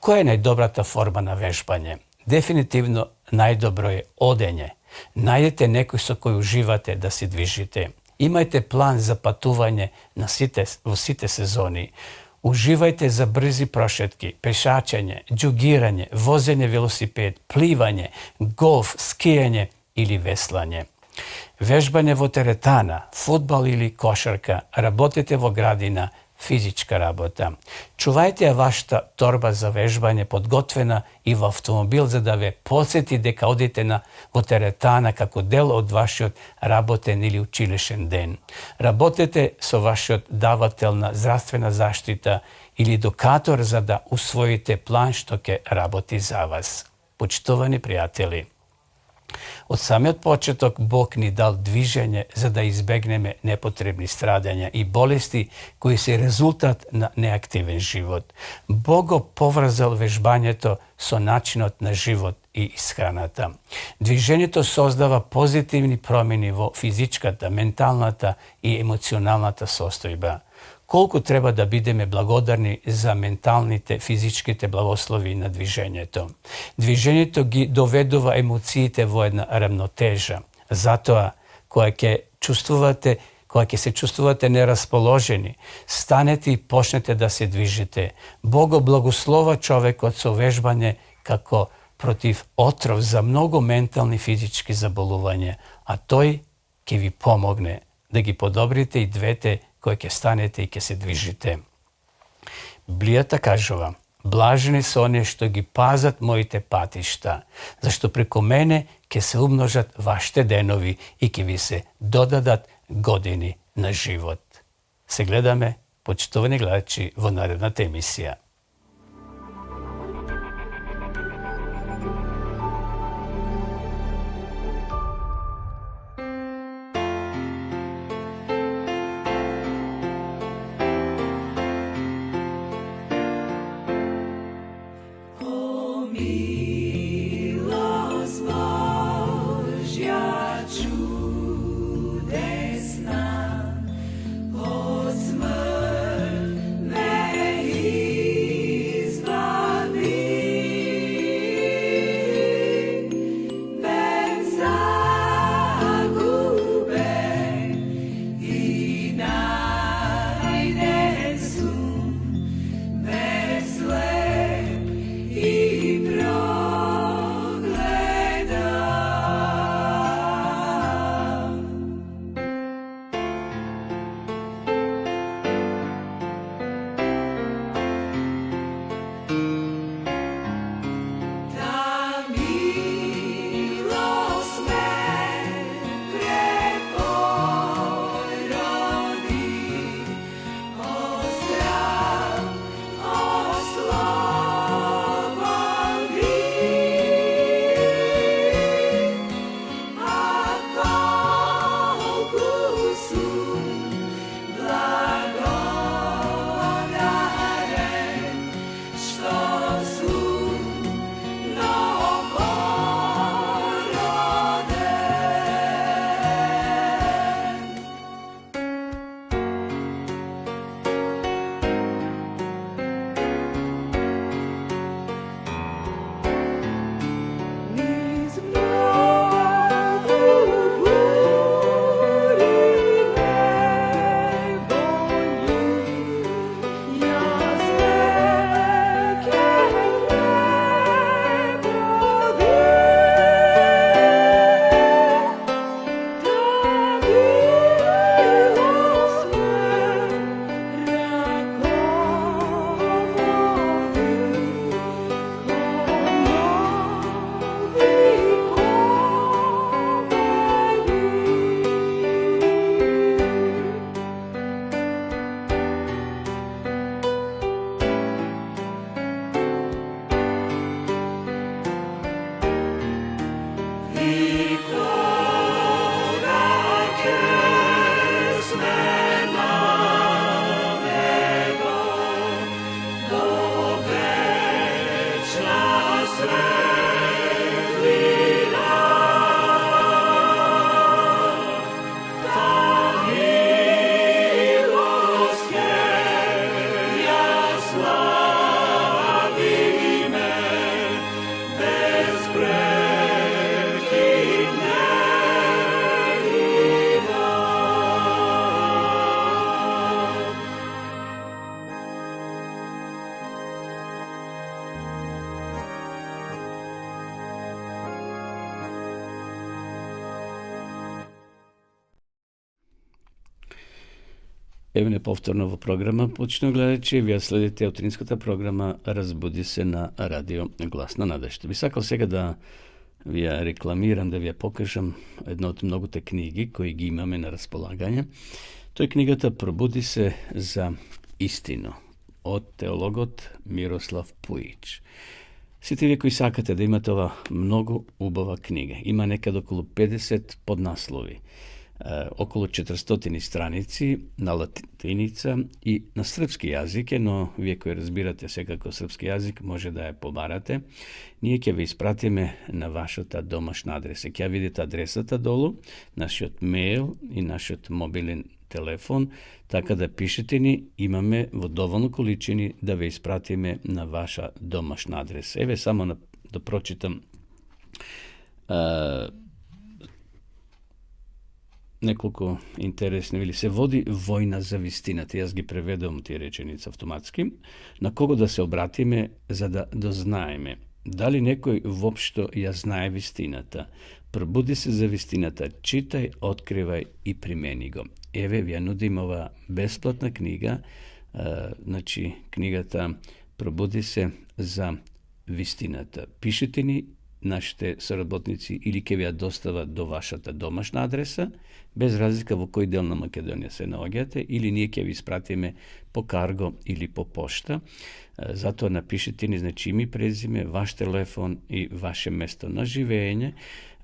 Која е најдобрата форма на вежбање? Дефинитивно најдобро е одење. Најдете некој со кој уживате да се движите. Имајте план за патување во сите сезони. Уживајте за брзи прошетки, пешачење, џугирање, возење велосипед, пливање, голф, скијање или веслање. Вежбање во теретана, фудбал или кошарка, работете во градина, физичка работа. Чувајте ја вашата торба за вежбање подготвена и во автомобил за да ве подсети дека одите во теретана како дел од вашиот работен или училишен ден. Работете со вашиот давател на здравствена заштита или едукатор за да усвоите план што ќе работи за вас. Почитувани пријатели, од самиот почеток Бог ни дал движење за да избегнеме непотребни страдања и болести кои се резултат на неактивен живот. Бог го поврзал вежбањето со начинот на живот и исхраната. Движењето создава позитивни промени во физичката, менталната и емоционалната состојба. Колку треба да бидеме благодарни за менталните, физичките благослови на движењето. Движењето ги доведува емоциите во една рамнотежа. Затоа, кога ќе се чувствувате нерасположени, станете и почнете да се движите. Бог го благослова човекот со вежбање како против отров за многу ментални физички заболувања, а тој ќе ви помогне да ги подобрите и двете кои ќе станете и ќе се движите. Библијата кажува: блажени се оние што ги пазат моите патишта, зашто преку мене ќе се умножат вашите денови и ќе ви се додадат години на живот. Се гледаме, почитувани гледачи, во наредната емисија. Čudesna, 'Cmrt me i Ево неповторно во програма почна гледачи, вие следите утринската програма Разбуди се на радио Гласна надежда. Би сакал сега да вие рекламирам, да вие покажам една од многоте книги кои ги имаме на располагање. Тој книгата Пробуди се за истино од теологот Мирослав Пуич. Сите вие кои сакате да имате ова многу убава книга, има некаде околу 50 поднаслови, околу 400 страници на латиница и на српски јазик, но вие кои разбирате секако српски јазик може да ја побарате. Ние ќе ве испратиме на вашата домашна адреса. Ќе видите адресата долу, нашиот мејл и нашиот мобилен телефон, така да пишете ни, имаме во доволно количини да ве испратиме на ваша домашна адреса. Еве само да прочитам неколку интересни, или се води војна за вистината. Јас ги преведувам тие реченици автоматски. На кого да се обратиме за да дознаеме? Дали некој воопшто ја знае вистината? Пробуди се за вистината, читај, откривај и примени го. Еве, ви ја нудим ова бесплатна книга, значи книгата Пробуди се за вистината. Пишете ни, нашите соработници, или ќе ви ја достават до вашата домашна адреса, без разлика во кој дел на Македонија се наоѓате, или ние ќе ви испратиме по карго или по пошта. Затоа напишете ни, значи, име, презиме, ваш телефон и ваше место на живење.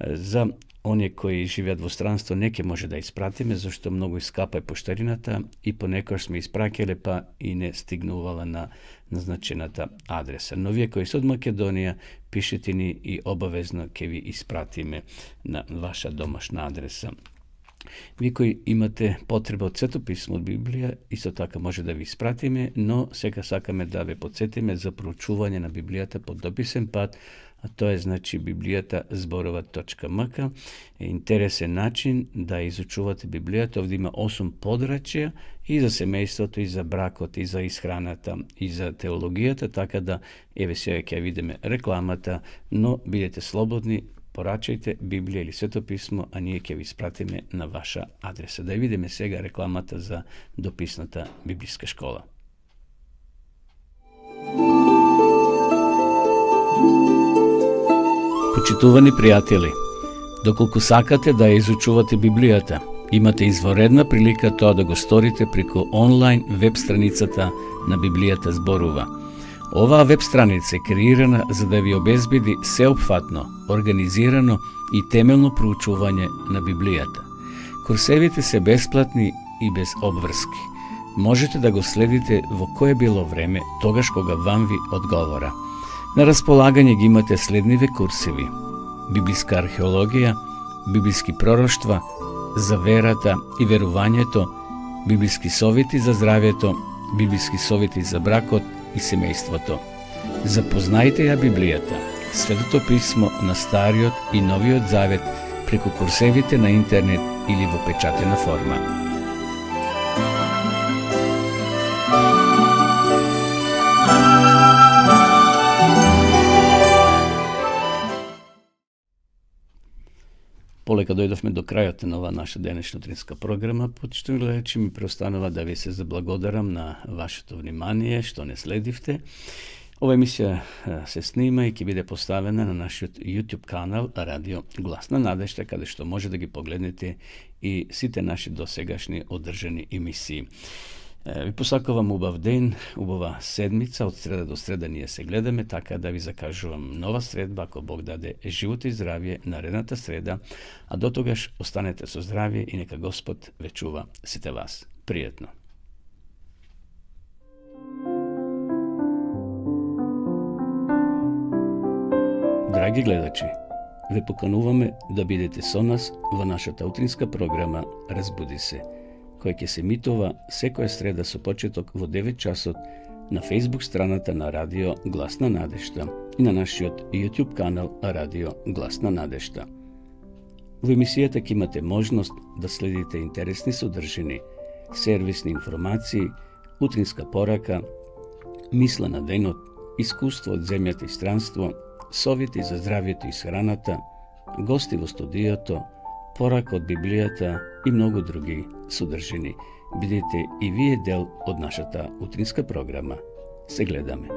За оние кои живеат во странство не ќе може да испратиме, зашто многу искапа е поштарината и понекогаш сме испраќале па и не стигнувала на назначената адреса. Но вие кои се од Македонија, пишете ни и обавезно ќе ви испратиме на ваша домашна адреса. Вие кои имате потреба од Свето писмо од Библија, исто така може да ви испратиме, но сега сакаме да ве подсетиме за проучување на Библијата по дописен пат, а тоа е, значи, библијата зборува.мк. Е интересен начин да изучувате Библијата. Овде има 8 подрачја и за семејството, и за бракот, и за исхраната, и за теологијата, така да, еве сега ќе видиме рекламата, но бидете слободни, порачајте Библија или Свето писмо, а ние ќе ви испратиме на ваша адреса. Да видиме сега рекламата за дописната библиска школа. Почитувани пријатели, доколку сакате да ја изучувате Библијата, имате изворедна прилика тоа да го сторите преку онлайн веб страницата на Библијата зборува. Оваа веб страница е креирана за да ви обезбеди сеопфатно, организирано и темелно проучување на Библијата. Курсевите се бесплатни и без обврски. Можете да го следите во кое било време, тогаш кога вам ви одговора. На располагање ги имате следниве курсеви: библиска археологија, библиски пророштва, за верата и верувањето, библиски совети за здравјето, библиски совети за бракот и семејството. Запознајте ја Библијата, Светото писмо на Стариот и Новиот Завет преку курсевите на интернет или во печатена форма. Полека дојдовме до крајот на ова наша денешна утринска програма. Почитувани гледачи, ми преостанува да ви се заблагодарам на вашето внимание што не следивте. Ова емисија се снима и ќе биде поставена на нашиот YouTube канал Радио Гласна надежда, каде што може да ги погледнете и сите наши досегашни одржани емисии. Ви посакувам убав ден, убава седмица, од среда до среда ние се гледаме, така да ви закажувам нова средба, ако Бог даде живот и здравје наредната среда, а до тогаш останете со здравје и нека Господ ве чува сите вас. Пријатно! Драги гледачи, ве покануваме да бидете со нас во нашата утринска програма Разбуди се, која ќе се емитува секоја среда со почеток во 9 часот на Facebook страната на Радио Гласна надежда и на нашиот YouTube канал Радио Гласна надежда. Во емисијата ќе имате можност да следите интересни содржини, сервисни информации, утринска порака, мисла на денот, искуство од земјата и странство, совети за здравјето и храната, гости во студиото, порака од Библијата и многу други содржини. бидете и вие дел од нашата утринска програма. Се гледаме.